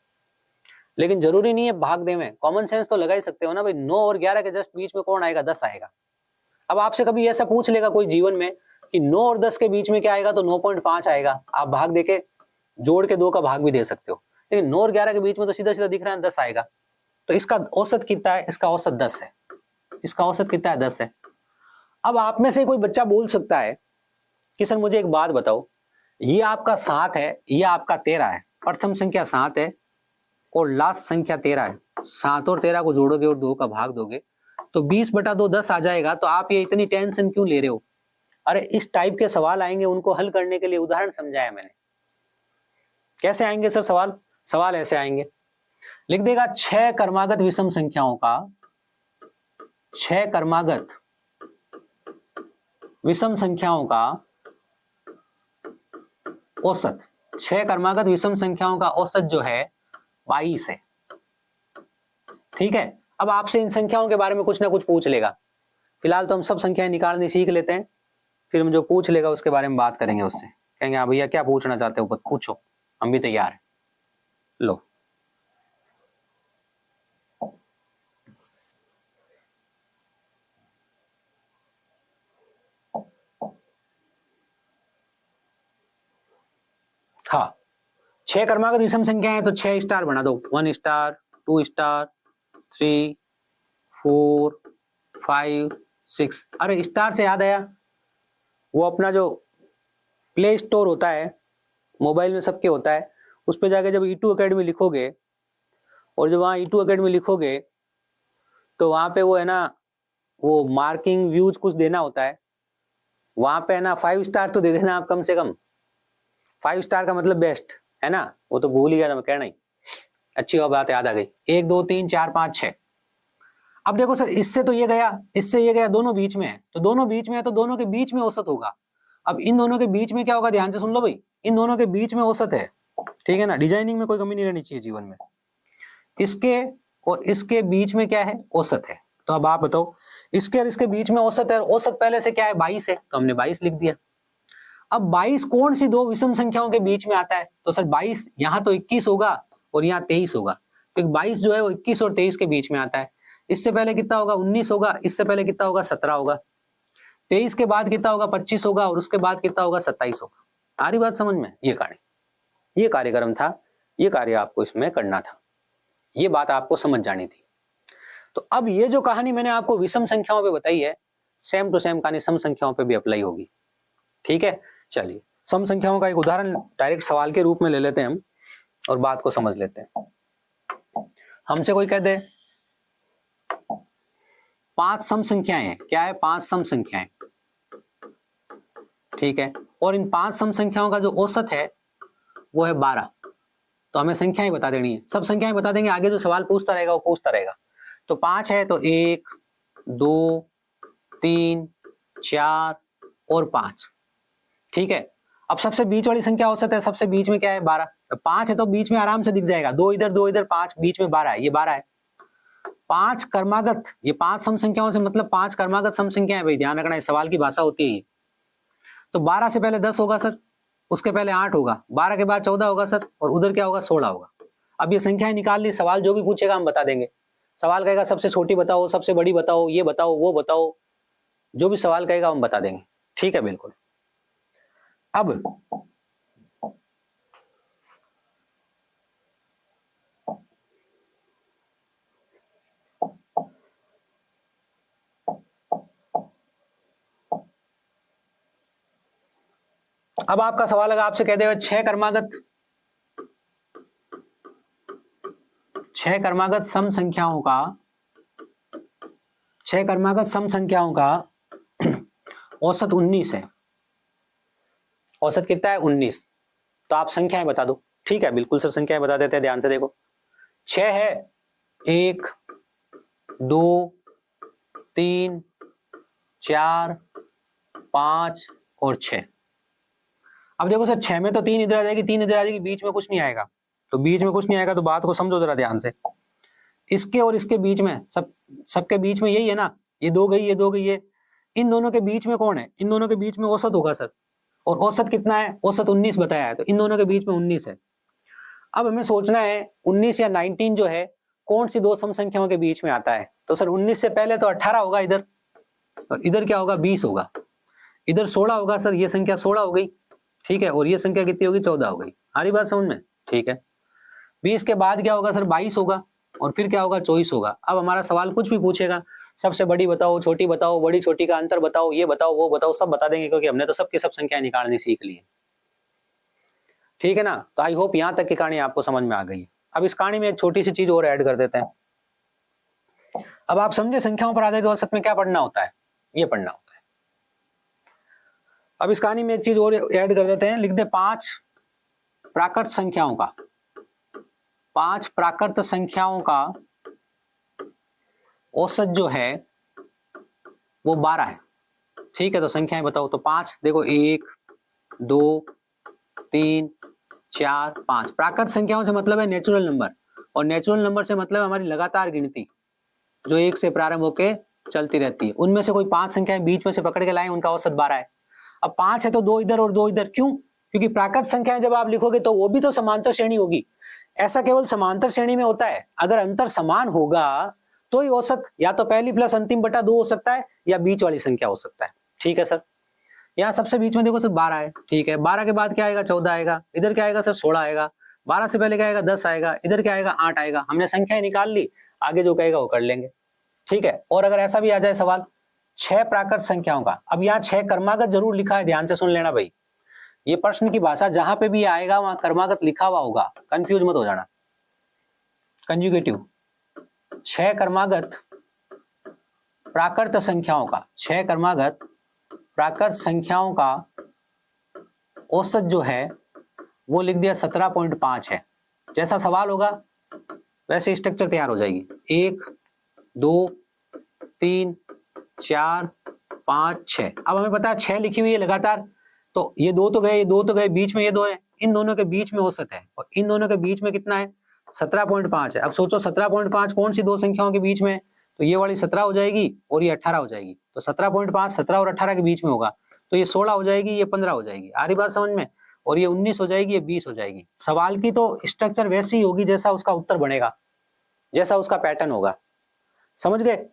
लेकिन जरूरी नहीं है भाग दे में, कॉमन सेंस तो लगा ही सकते हो ना भाई, 9 और 11 के जस्ट बीच में कौन आएगा? 10 आएगा। अब आपसे कभी ऐसा पूछ लेगा कोई जीवन में कि 9 और 10 के बीच में क्या आएगा, तो 9.5 आएगा। आप भाग देके जोड़ के 2 का भाग भी दे सकते हो, लेकिन 9 और 11 के बीच में तो सीधा सीधा दिख रहा है 10 आएगा। तो इसका औसत कितना है? इसका औसत 10 है। इसका औसत कितना है? 10 है। अब आप में से कोई बच्चा बोल सकता है कि सर मुझे एक बात बताओ, ये आपका 7 है, ये आपका 13 है, प्रथम संख्या 7 है और लास्ट संख्या 13 है, 7 और 13 को जोड़ोगे और 2 का भाग दोगे तो 20/2 10 आ जाएगा। तो आप ये इतनी टेंशन क्यों ले रहे हो? अरे इस टाइप के सवाल आएंगे, उनको हल करने के लिए उदाहरण समझाया मैंने। कैसे आएंगे सर सवाल? सवाल ऐसे आएंगे, लिख देगा 6 क्रमागत विषम संख्याओं का, 6 क्रमागत विषम संख्याओं का औसत, 6 क्रमागत विषम संख्याओं का औसत जो है 22 है। ठीक है, अब आपसे इन संख्याओं के बारे में कुछ ना कुछ पूछ लेगा। फिलहाल तो हम सब संख्याएं निकालनी सीख लेते हैं, फिर हम जो पूछ लेगा उसके बारे में बात करेंगे उससे। कहेंगे हाँ भैया क्या पूछना चाहते हो पूछो, हम भी तैयार हैं। लो हाँ, 6 क्रमागत विषम संख्या है तो 6 स्टार बना दो, 1 स्टार, 2 स्टार, 3, 4, 5, 6। अरे स्टार से याद आया, वो अपना जो प्ले स्टोर होता है मोबाइल में सबके होता है, उस पर जाके जब E2 अकेडमी लिखोगे और जब वहाँ E2 अकेडमी लिखोगे तो वहाँ पे वो है ना, वो मार्किंग व्यूज कुछ देना होता है, वहाँ पे है ना 5 स्टार तो दे देना आप कम से कम। 5 स्टार का मतलब बेस्ट है ना, वो तो भूल ही गया था मैं कहना ही। अच्छी बात याद आ गई। 1 2 3 4 5 6। अब देखो सर, इससे तो ये गया, इससे ये गया, दोनों बीच में है, तो दोनों बीच में है तो दोनों के बीच में औसत होगा। अब इन दोनों के बीच में क्या होगा, ध्यान से सुन लो भाई, इन दोनों के बीच में औसत है। ठीक है ना, डिजाइनिंग में कोई कमी नहीं रहनी चाहिए जीवन में। इसके और इसके बीच में क्या है, औसत है। तो अब आप बताओ, इसके और इसके बीच में औसत है, औसत पहले से क्या है 22 है, तो हमने 22 लिख दिया। अब 22 कौन सी दो विषम संख्याओं के बीच में आता है, तो सर 22 यहाँ तो 21 होगा और यहाँ 23 होगा, तो 22 जो है वो 21 और 23 के बीच में आता है। इससे पहले कितना होगा, 19 होगा, इससे पहले कितना होगा, 17 होगा, 23 के बाद कितना होगा, 25 होगा, और उसके बाद कितना होगा, 27 होगा। आ रही बात समझ में? ये कार्यक्रम था, ये कार्य आपको इसमें करना था, ये बात आपको समझ जानी थी। तो अब ये जो कहानी मैंने आपको विषम संख्याओं पे बताई है, सेम टू सेम कहानी सम संख्याओं पे भी अप्लाई होगी। ठीक है, चलिए सम संख्याओं का एक उदाहरण डायरेक्ट सवाल के रूप में ले लेते हैं हम और बात को समझ लेते हैं। हमसे कोई कह दे 5 सम संख्याएं हैं, क्या है, 5 सम संख्याएं। ठीक है, और इन 5 सम संख्याओं का जो औसत है वो है 12। तो हमें संख्याएं बता देनी है, सब संख्याएं बता देंगे, आगे जो सवाल पूछता रहेगा वो पूछता रहेगा। तो 5 है तो 1 2 3 4 और 5। ठीक है, अब सबसे बीच वाली संख्या औसत है, सबसे बीच में क्या है, 12। 5 है तो बीच में आराम से दिख जाएगा, 2 इधर 2 इधर, 5 बीच में 12 है, ये 12 है। 5 क्रमागत, ये 5 सम संख्याओं से मतलब 5 क्रमागत सम संख्या है भाई, ध्यान रखना, इस सवाल की भाषा होती है ये। तो 12 से पहले 10 होगा सर, उसके पहले 8 होगा, 12 के बाद 14 होगा सर, और उधर क्या होगा, 16 होगा। अब ये संख्याएं निकाल ली, सवाल जो भी पूछेगा हम बता देंगे। सवाल कहेगा सबसे छोटी बताओ, सबसे बड़ी बताओ, ये बताओ, वो बताओ, जो भी सवाल कहेगा हम बता देंगे। ठीक है, बिल्कुल। अब आपका सवाल अगर आपसे कह देगा 6 क्रमागत सम संख्याओं का, 6 क्रमागत सम संख्याओं का औसत 19 है, औसत कितना है, 19। तो आप संख्याएं बता दो। ठीक है, बिल्कुल सर, संख्याएं बता देते हैं, ध्यान से देखो। 6 है, 1 2 3 4 5 और 6। अब देखो सर, 6 में तो 3 इधर आ जाएगी, 3 इधर आ जाएगी, बीच में कुछ नहीं आएगा। तो बीच में कुछ नहीं आएगा तो बात को समझो जरा ध्यान से। इसके और इसके बीच में, सबके बीच में यही है ना, ये 2 गई, ये 2 गई, ये इन दोनों के बीच में कौन है, इन दोनों के बीच में औसत होगा सर। और औसत कितना है, औसत 19 बताया है, तो इन दोनों के बीच में 19 है। अब हमें सोचना है 19 या 19 जो है कौन सी दो सम संख्याओं के बीच में आता है। तो सर 19 से पहले तो 18 होगा इधर, और इधर क्या होगा, 20 होगा, इधर 16 होगा सर, ये संख्या 16 हो गई। ठीक है, और ये संख्या कितनी होगी, 14 हो गई। आ रही बात समझ में? ठीक है, 20 के बाद क्या होगा सर, 22 होगा, और फिर क्या होगा, 24 होगा। अब हमारा सवाल कुछ भी पूछेगा, सबसे बड़ी बताओ, छोटी बताओ, बड़ी छोटी का अंतर बताओ, ये बताओ, वो बताओ, सब बता देंगे, क्योंकि हमने तो सबकी सब संख्याएं निकालनी सीख ली है। ठीक है ना, तो आई होप यहां तक की कहानी आपको समझ में आ गई है। अब इस कहानी में एक छोटी सी चीज और ऐड कर देते हैं। अब आप समझे संख्याओं पर आधारित औसत में क्या पढ़ना होता है, ये पढ़ना होता है। अब इस कहानी में एक चीज और ऐड कर देते हैं, लिख दे 5 प्राकृत संख्याओं का, 5 प्राकृत संख्याओं का औसत जो है वो 12 है। ठीक है, तो संख्याएं बताओ। तो 5 देखो, 1 2 3 4 5। प्राकृत संख्याओं से मतलब है नेचुरल नंबर, और नेचुरल नंबर से मतलब हमारी लगातार गिनती जो 1 से प्रारंभ होके चलती रहती है। उनमें से कोई 5 संख्याएं बीच में से पकड़ के लाए, उनका औसत 12 है। अब 5 है तो 2 इधर और 2 इधर, क्यों? क्योंकि प्राकृत संख्याएं जब आप लिखोगे तो वो भी तो समांतर श्रेणी होगी। ऐसा केवल समांतर श्रेणी में होता है, अगर अंतर समान होगा तो ही औसत या तो पहली प्लस अंतिम बटा 2 हो सकता है या बीच वाली संख्या हो सकता है। ठीक है सर, यहाँ सबसे बीच में देखो सर 12 है। ठीक है, 12 के बाद क्या आएगा? 14 आएगा। इधर क्या आएगा सर? 16 आएगा। 12 से पहले क्या आएगा? 10 आएगा। इधर क्या आएगा? 8 आएगा। हमने संख्याएं निकाल ली, आगे जो कहेगा वो कर लेंगे। ठीक है, और अगर ऐसा भी आ जाए सवाल 6 प्राकृत संख्याओं का, अब यहाँ 6 क्रमागत जरूर लिखा है, ध्यान से सुन लेना भाई। ये प्रश्न की भाषा जहां पे भी आएगा वहां क्रमागत लिखा हुआ होगा, कंफ्यूज मत हो जाना। कंजुगेटिव 6 क्रमागत प्राकृत संख्याओं का, 6 क्रमागत प्राकृत संख्याओं का औसत जो है वो लिख दिया 17.5 है। जैसा सवाल होगा वैसे स्ट्रक्चर तैयार हो जाएगी। 1 2 3 4 5 6। अब हमें पता है 6 लिखी हुई है लगातार, तो ये 2 तो गए, ये 2 तो गए, बीच में ये 2 है, इन दोनों के बीच में औसत है, और इन दोनों के बीच में कितना है? 17.5 है। अब सोचो 17.5 कौन सी दो संख्याओं के बीच में? तो ये वाली 17 हो जाएगी और ये 18 हो जाएगी। तो 17.5 17 और 18 के बीच में होगा, तो ये 16 हो जाएगी, ये 15 हो जाएगी। आ रही बात समझ में? और ये 19 हो जाएगी, ये 20 हो जाएगी। सवाल की तो स्ट्रक्चर वैसी ही होगी जैसा उसका उत्तर बनेगा, जैसा उसका पैटर्न होगा। समझ गए?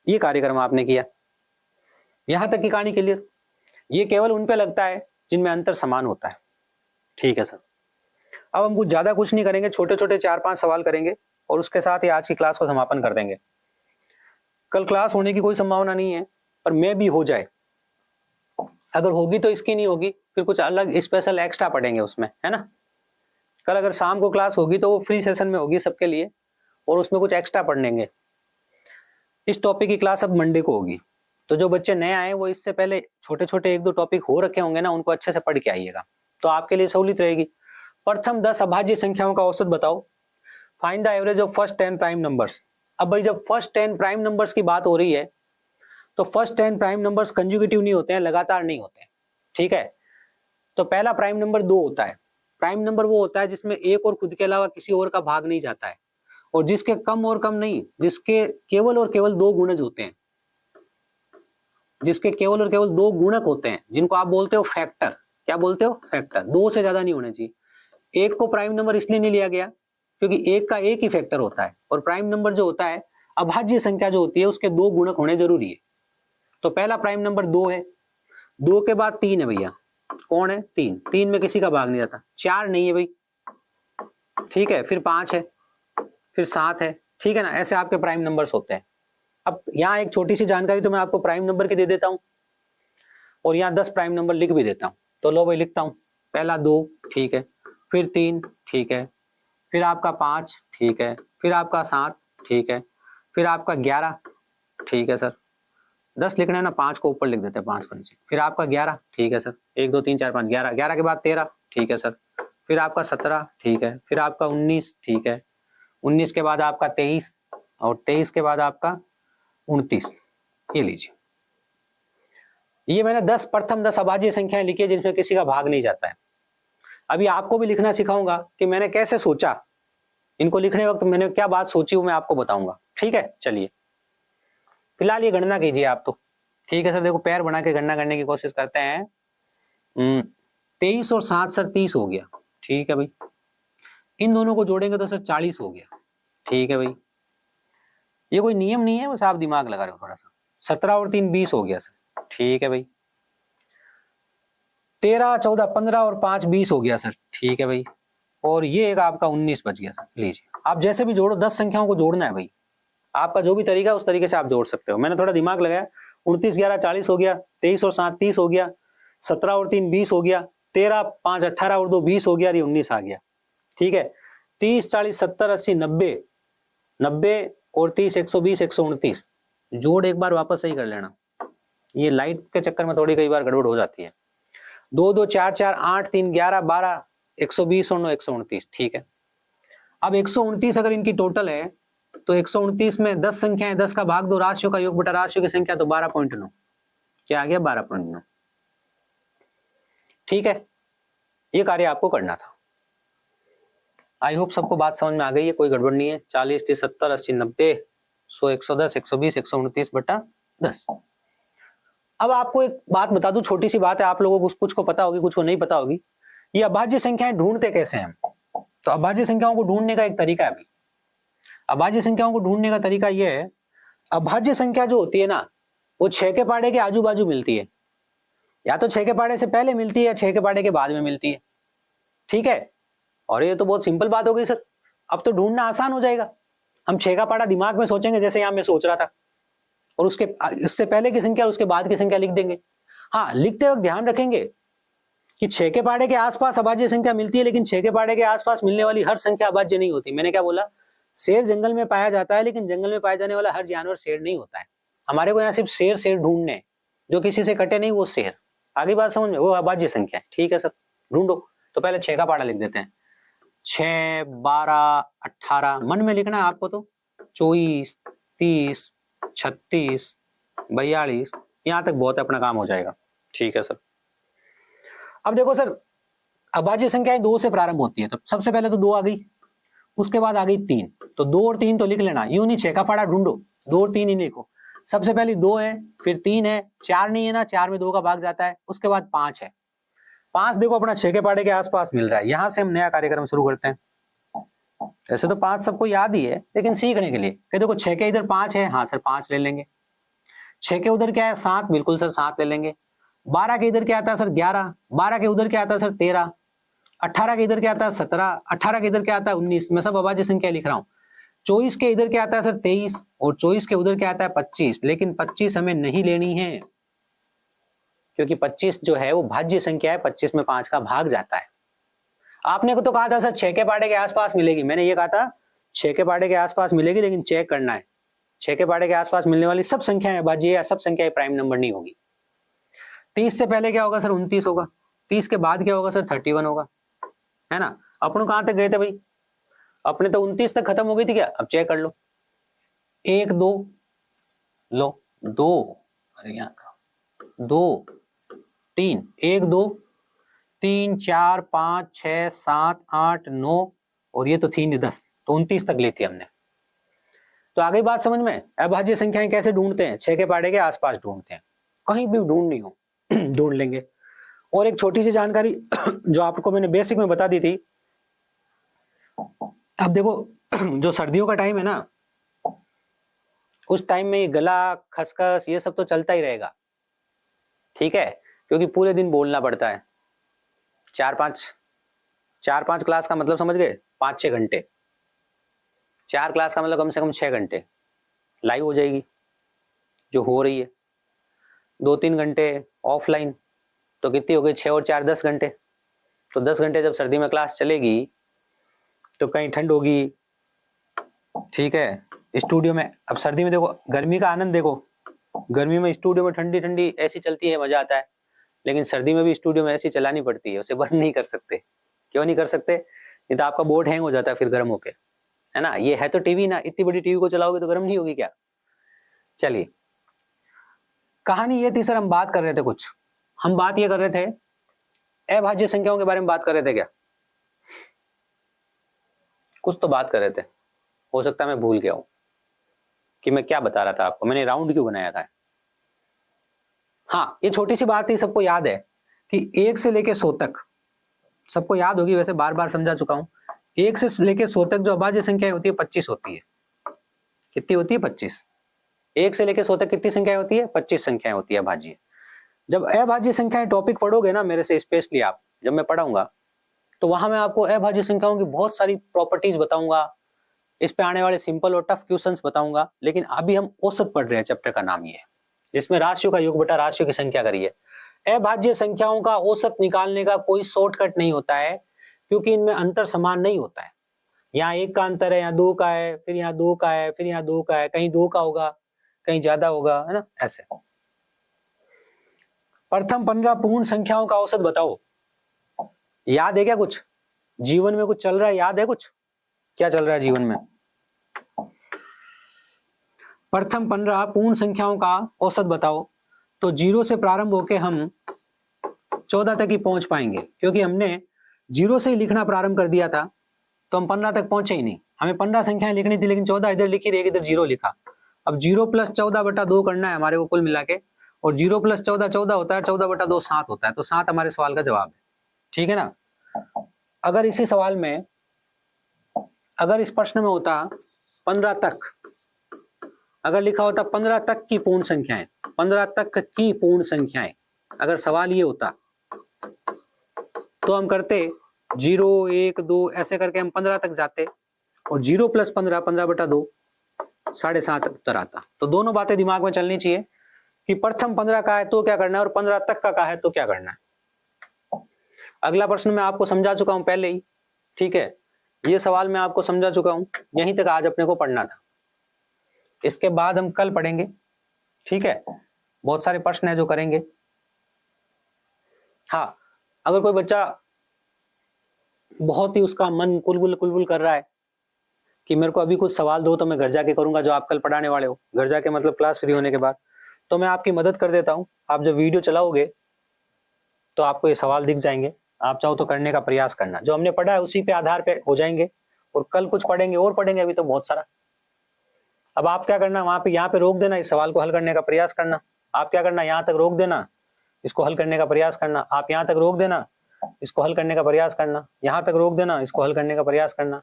ये कार्यक्रम आपने किया, यहां तक की कहानी क्लियर। ये केवल उन पे लगता है जिनमें अंतर समान होता है। ठीक है सर, अब हम कुछ नहीं करेंगे, छोटे छोटे 4-5 सवाल करेंगे और उसके साथ ही आज की क्लास को समापन कर देंगे। कल क्लास होने की कोई संभावना नहीं है, पर मे भी हो जाए। अगर होगी तो इसकी नहीं होगी, फिर कुछ अलग स्पेशल एक्स्ट्रा पढ़ेंगे उसमें, है ना। कल अगर शाम को क्लास होगी तो वो फ्री सेशन में होगी सबके लिए, और उसमें कुछ एक्स्ट्रा पढ़ लेंगे। इस टॉपिक की क्लास अब मंडे को होगी, तो जो बच्चे नए आए वो इससे पहले छोटे छोटे 1-2 टॉपिक हो रखे होंगे ना, उनको अच्छे से पढ़ के आइएगा, तो आपके लिए सहूलियत रहेगी। प्रथम 10 अभाज्य संख्याओं का औसत बताओ। Find the average of first 10 prime numbers. अब भाई जब फर्स्ट 10 प्राइम नंबर्स की बात हो रही है तो फर्स्ट 10 प्राइम नंबर्स कंजुगेटिव नहीं होते हैं, लगातार नहीं होते हैं। ठीक है, तो पहला प्राइम नंबर 2 होता है। प्राइम नंबर वो होता है जिसमें एक और खुद के अलावा किसी और का भाग नहीं जाता है, और जिसके कम और कम नहीं, जिसके केवल और केवल 2 गुणज होते हैं, जिसके केवल और केवल 2 गुणक होते हैं, जिनको आप बोलते हो फैक्टर। क्या बोलते हो? फैक्टर। 2 से ज्यादा नहीं होने चाहिए। एक को प्राइम नंबर इसलिए नहीं लिया गया क्योंकि एक का एक ही फैक्टर होता है, और प्राइम नंबर जो होता है, अभाज्य संख्या जो होती है, उसके 2 गुणक होने जरूरी है। तो पहला प्राइम नंबर 2 है, 2 के बाद 3 है भैया। कौन है? 3। 3 में किसी का भाग नहीं जाता। 4 नहीं है भाई, ठीक है, फिर 5 है, फिर 7 है। ठीक है ना, ऐसे आपके प्राइम नंबर्स होते हैं। अब यहाँ एक छोटी सी जानकारी तो मैं आपको प्राइम नंबर की दे देता हूं, और यहाँ 10 प्राइम नंबर लिख भी देता हूं। तो लो भाई लिखता हूं। पहला 2, ठीक है, फिर 3, ठीक है, फिर आपका 5, ठीक है, फिर आपका 7, ठीक है, फिर आपका 11, ठीक है सर। 10 लिखना है ना, 5 को ऊपर लिख देते हैं, 5 को नीचे। फिर आपका 11, ठीक है सर। 1 2 3 4 5 11। 11 के बाद 13, ठीक है सर। फिर आपका 17, ठीक है। फिर आपका 19, ठीक है। 19 के बाद आपका 23, और 23 के बाद आपका 29। ये लीजिए, ये मैंने 10 प्रथम 10 अभाज्य संख्याएं लिखी है जिसमें किसी का भाग नहीं जाता है। अभी आपको भी लिखना सिखाऊंगा कि मैंने कैसे सोचा, इनको लिखने वक्त मैंने क्या बात सोची वो मैं आपको बताऊंगा। ठीक है, चलिए फिलहाल ये गणना कीजिए आप तो। ठीक है सर, देखो पैर बना के गणना करने की कोशिश करते हैं। 23 और 7 सर 30 हो गया। ठीक है भाई, इन दोनों को जोड़ेंगे तो सर 40 हो गया। ठीक है भाई, ये कोई नियम नहीं है, बस आप दिमाग लगा रहे हो थोड़ा सा। 17 और 3 20 हो गया सर। ठीक है भाई, 13 14 15 और 5 20 हो गया सर। ठीक है भाई, और ये एक आपका 19 बच गया सर। लीजिए, आप जैसे भी जोड़ो, 10 संख्याओं को जोड़ना है भाई, आपका जो भी तरीका है उस तरीके से आप जोड़ सकते हो। मैंने थोड़ा दिमाग लगाया। 29 11 40 हो गया, 23 और 7 30 हो गया, 17 और 3 20 हो गया, 13 5 18 और 2 20 हो गया, ये 19 आ गया। ठीक है, 30 40 70 80 90 90 और 30 120 129। जोड़ एक बार वापस सही कर लेना, ये लाइट के चक्कर में थोड़ी कई बार गड़बड़ हो जाती है। 2 2 4 4 8 3 11 12 120 और 9 129। ठीक है, अब 129 अगर इनकी टोटल है तो 129 में 10 संख्या है, 10 का भाग दो, राशियों का योग बटा राशियों की संख्या, तो 12.9। क्या आ गया? 12.9। ठीक है, ये कार्य आपको करना था। आई होप सबको बात समझ में आ गई है, कोई गड़बड़ नहीं है। 40, 30, 70, 80, 90, 100, 110, 120, 129 बटा 10। अब आपको एक बात बता दूं, छोटी सी बात है, आप लोगों को कुछ को पता होगी, कुछ को नहीं पता होगी। ये अभाज्य संख्याएं ढूंढते कैसे हैं? तो अभाज्य संख्याओं को ढूंढने का एक तरीका है। अभाज्य संख्याओं को ढूंढने का तरीका यह है, अभाज्य संख्या जो होती है ना, वो 6 के पहाड़े के आजू बाजू मिलती है, या तो 6 के पहाड़े से पहले मिलती है या 6 के पहाड़े के बाद में मिलती है। ठीक है, और ये तो बहुत सिंपल बात हो गई सर, अब तो ढूंढना आसान हो जाएगा। हम 6 का पहाड़ा दिमाग में सोचेंगे, जैसे यहां मैं सोच रहा था, और उससे पहले की संख्या और उसके बाद की संख्या लिख देंगे। हाँ, लिखते वक्त ध्यान रखेंगे कि 6 के पहाड़े के आसपास अभाज्य संख्या मिलती है, लेकिन 6 के पहाड़े के आसपास मिलने वाली हर संख्या अभाज्य नहीं होती। मैंने क्या बोला? शेर जंगल में पाया जाता है, लेकिन जंगल में पाया जाने वाला हर जानवर शेर नहीं होता है। हमारे को यहाँ सिर्फ शेर ढूंढने, जो किसी से कटे नहीं वो शेर। आगे बात समझ में? वो अभाज्य संख्या है। ठीक है सर, ढूंढो। तो पहले 6 का पहाड़ा लिख देते हैं। 6, 12, 18 मन में लिखना है आपको, तो 24, 30, 36, 42, यहां तक बहुत अपना काम हो जाएगा। ठीक है सर। अब देखो सर, अभाज्य संख्याएं 2 से प्रारंभ होती है, तो सबसे पहले तो 2 आ गई, उसके बाद आ गई 3, तो 2 और 3 तो लिख लेना, यूं नहीं 6 का पहाड़ा ढूंढो, 2 और 3 ही लिखो। सबसे पहले 2 है, फिर 3 है, 4 नहीं है ना, 4 में 2 का भाग जाता है, उसके बाद 5 है। 5 देखो अपना 6 के पहाड़े के आसपास मिल रहा है, यहां से हम नया कार्यक्रम शुरू करते हैं। ऐसे तो 5 सबको याद ही है, लेकिन सीखने के लिए कि देखो 6 के इधर 5 है, हाँ सर 5 ले लेंगे। 6 के उधर क्या है? 7, बिल्कुल सर 7 ले लेंगे। 12 के इधर क्या आता है सर? 11। 12 के उधर क्या आता है सर? 13। 18 के इधर क्या आता है? 17। 18 के इधर क्या आता है? 19। मैं सब अभाज्य संख्या लिख रहा हूँ। 24 के इधर क्या आता है सर? 23। और 24 के उधर क्या आता है? 25। लेकिन 25 हमें नहीं लेनी है, क्योंकि 25 जो है वो भाज्य संख्या है, 25 में 5 का भाग जाता है। आपने को तो कहा था सर 6 के पहाड़े के आसपास मिलेगी, मैंने ये कहा था 6 के पहाड़े के आसपास मिलेगी, लेकिन चेक करना है 6 के पहाड़े के आसपास मिलने वाली सब संख्याएं अभाज्य या सब संख्याएं प्राइम नंबर नहीं होगी। 30 से पहले क्या होगा सर? 29 होगा। 30 के बाद क्या होगा सर? 31 होगा, है ना। अपन कहां तक गए थे भाई? अपने तो 29 तक खत्म हो गई थी क्या? अब चेक कर लो, 1, 2 लो, 2, अरे यहाँ का 2, 3, 1, 2, 3, 4, 5, 6, 7, 8, 9, और ये तो थी नहीं 10, तो 29 तक ली थी हमने। तो आ गई बात समझ में? अभाज्य संख्याएं कैसे ढूंढते हैं? 6 के पहाड़े के आसपास ढूंढते हैं, कहीं भी ढूंढनी हो ढूंढ लेंगे। और एक छोटी सी जानकारी जो आपको मैंने बेसिक में बता दी थी, अब देखो जो सर्दियों का टाइम है ना, उस टाइम में ये गला खसखस ये सब तो चलता ही रहेगा। ठीक है, क्योंकि पूरे दिन बोलना पड़ता है। 4-5 क्लास का मतलब समझ गए? 5-6 घंटे। 4 क्लास का मतलब कम से कम 6 घंटे लाइव हो जाएगी जो हो रही है। 2-3 घंटे ऑफलाइन, तो कितनी हो गई? 6 और 4 10 घंटे। तो 10 घंटे जब सर्दी में क्लास चलेगी तो कहीं ठंड होगी, ठीक है, स्टूडियो में। अब सर्दी में देखो, गर्मी का आनंद देखो, गर्मी में स्टूडियो में ठंडी ठंडी ऐसी चलती है, मजा आता है। लेकिन सर्दी में भी स्टूडियो में ऐसी चलानी पड़ती है, उसे बंद नहीं कर सकते। क्यों नहीं कर सकते? नहीं तो आपका बोर्ड हैंग हो जाता है फिर गर्म होके, है ना। ये है तो टीवी ना, इतनी बड़ी टीवी को चलाओगे तो गर्म नहीं होगी क्या? चलिए, कहानी ये थी सर, हम बात कर रहे थे कुछ, हम बात ये कर रहे थे अभाज्य संख्याओं के बारे में बात कर रहे थे क्या? कुछ तो बात कर रहे थे, हो सकता है मैं भूल गया हूं कि मैं क्या बता रहा था आपको, मैंने राउंड क्यों बनाया था। हाँ, ये छोटी सी बात थी, सबको याद है कि 1 से लेके 100 तक, सबको याद होगी, वैसे बार बार समझा चुका हूं। 1 से लेके 100 तक जो अभाज्य संख्याएं होती है 25 होती है। कितनी होती है? 25। 1 से लेके 100 तक कितनी संख्याएं होती है? 25 संख्याएं होती है अभाज्य। जब अभाज्य संख्याएं टॉपिक पढ़ोगे ना मेरे से स्पेशली आप, जब मैं पढ़ाऊंगा तो वहां मैं आपको अभाज्य संख्याओं की बहुत सारी प्रॉपर्टीज बताऊंगा, इस पे आने वाले सिंपल और टफ क्वेश्चंस बताऊंगा। लेकिन अभी हम औसत पढ़ रहे हैं, चैप्टर का नाम ये है, जिसमें राशियों का योग बटा राशियों की संख्या करिए। अभाज्य संख्याओं का औसत निकालने का कोई शॉर्टकट नहीं होता है, क्योंकि इनमें अंतर समान नहीं होता है। यहाँ 1 का अंतर है, यहाँ 2 का है, फिर यहाँ 2 का है, फिर यहाँ 2 का है, कहीं 2 का होगा, कहीं ज्यादा होगा, है ना, ऐसे। प्रथम 15 पूर्ण संख्याओं का औसत बताओ। याद है क्या कुछ? जीवन में कुछ चल रहा है, याद है कुछ? क्या चल रहा है जीवन में। प्रथम 15 पूर्ण संख्याओं का औसत बताओ। तो 0 से प्रारंभ होके हम 14 तक ही पहुंच पाएंगे, क्योंकि हमने 0 से ही लिखना प्रारंभ कर दिया था, तो हम 15 तक पहुंचे ही नहीं। हमें 15 संख्याएं लिखनी थी, लेकिन 14 इधर लिखी रहेगी, इधर 0 लिखा। अब 0 + 14/2 करना है हमारे को कुल मिला के, और 0 + 14 14 होता है, 14/2 7 होता है, तो 7 हमारे सवाल का जवाब है। ठीक है ना। अगर इसी सवाल में, अगर इस प्रश्न में होता 15 तक, अगर लिखा होता 15 तक की पूर्ण संख्याएं, 15 तक की पूर्ण संख्याएं, अगर सवाल ये होता तो हम करते 0 1 2 ऐसे करके हम 15 तक जाते, और 0 + 15 15/2 7.5 उत्तर आता। तो दोनों बातें दिमाग में चलनी चाहिए कि प्रथम 15 का है तो क्या करना है, और 15 तक का है तो क्या करना है। अगला प्रश्न मैं आपको समझा चुका हूं पहले ही, ठीक है, ये सवाल मैं आपको समझा चुका हूं, यहीं तक आज अपने को पढ़ना था। इसके बाद हम कल पढ़ेंगे, ठीक है, बहुत सारे प्रश्न है जो करेंगे। हाँ, अगर कोई बच्चा बहुत ही उसका मन कुलबुल कर रहा है कि मेरे को अभी कुछ सवाल दो तो मैं घर जाके करूंगा, जो आप कल पढ़ाने वाले हो, घर जाके मतलब क्लास फ्री होने के बाद, तो मैं आपकी मदद कर देता हूं। आप जब वीडियो चलाओगे तो आपको ये सवाल दिख जाएंगे, आप चाहो तो करने का प्रयास करना, जो हमने पढ़ा है उसी पे आधार पे हो जाएंगे, और कल कुछ पढ़ेंगे और पढ़ेंगे, अभी तो बहुत सारा। अब आप क्या करना, वहां पे यहाँ पे रोक देना, इस सवाल को हल करने का प्रयास करना। आप क्या करना, यहाँ तक रोक देना, इसको हल करने का प्रयास करना। आप यहाँ तक रोक देना, इसको हल करने का प्रयास करना। यहाँ तक रोक देना, इसको हल करने का प्रयास करना।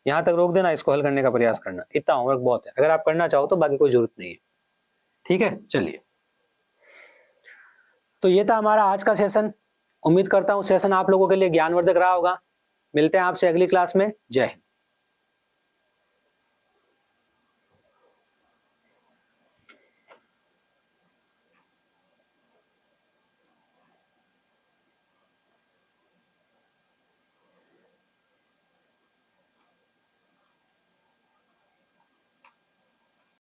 यहाँ तक रोक देना, इसको हल करने का प्रयास करना। इतना होमवर्क बहुत है, अगर आप करना चाहो तो, बाकी कोई जरूरत नहीं है। ठीक है, चलिए, तो ये था हमारा आज का सेशन। उम्मीद करता हूँ सेशन आप लोगों के लिए ज्ञानवर्धक रहा होगा। मिलते हैं आपसे अगली क्लास में। जय हिंद।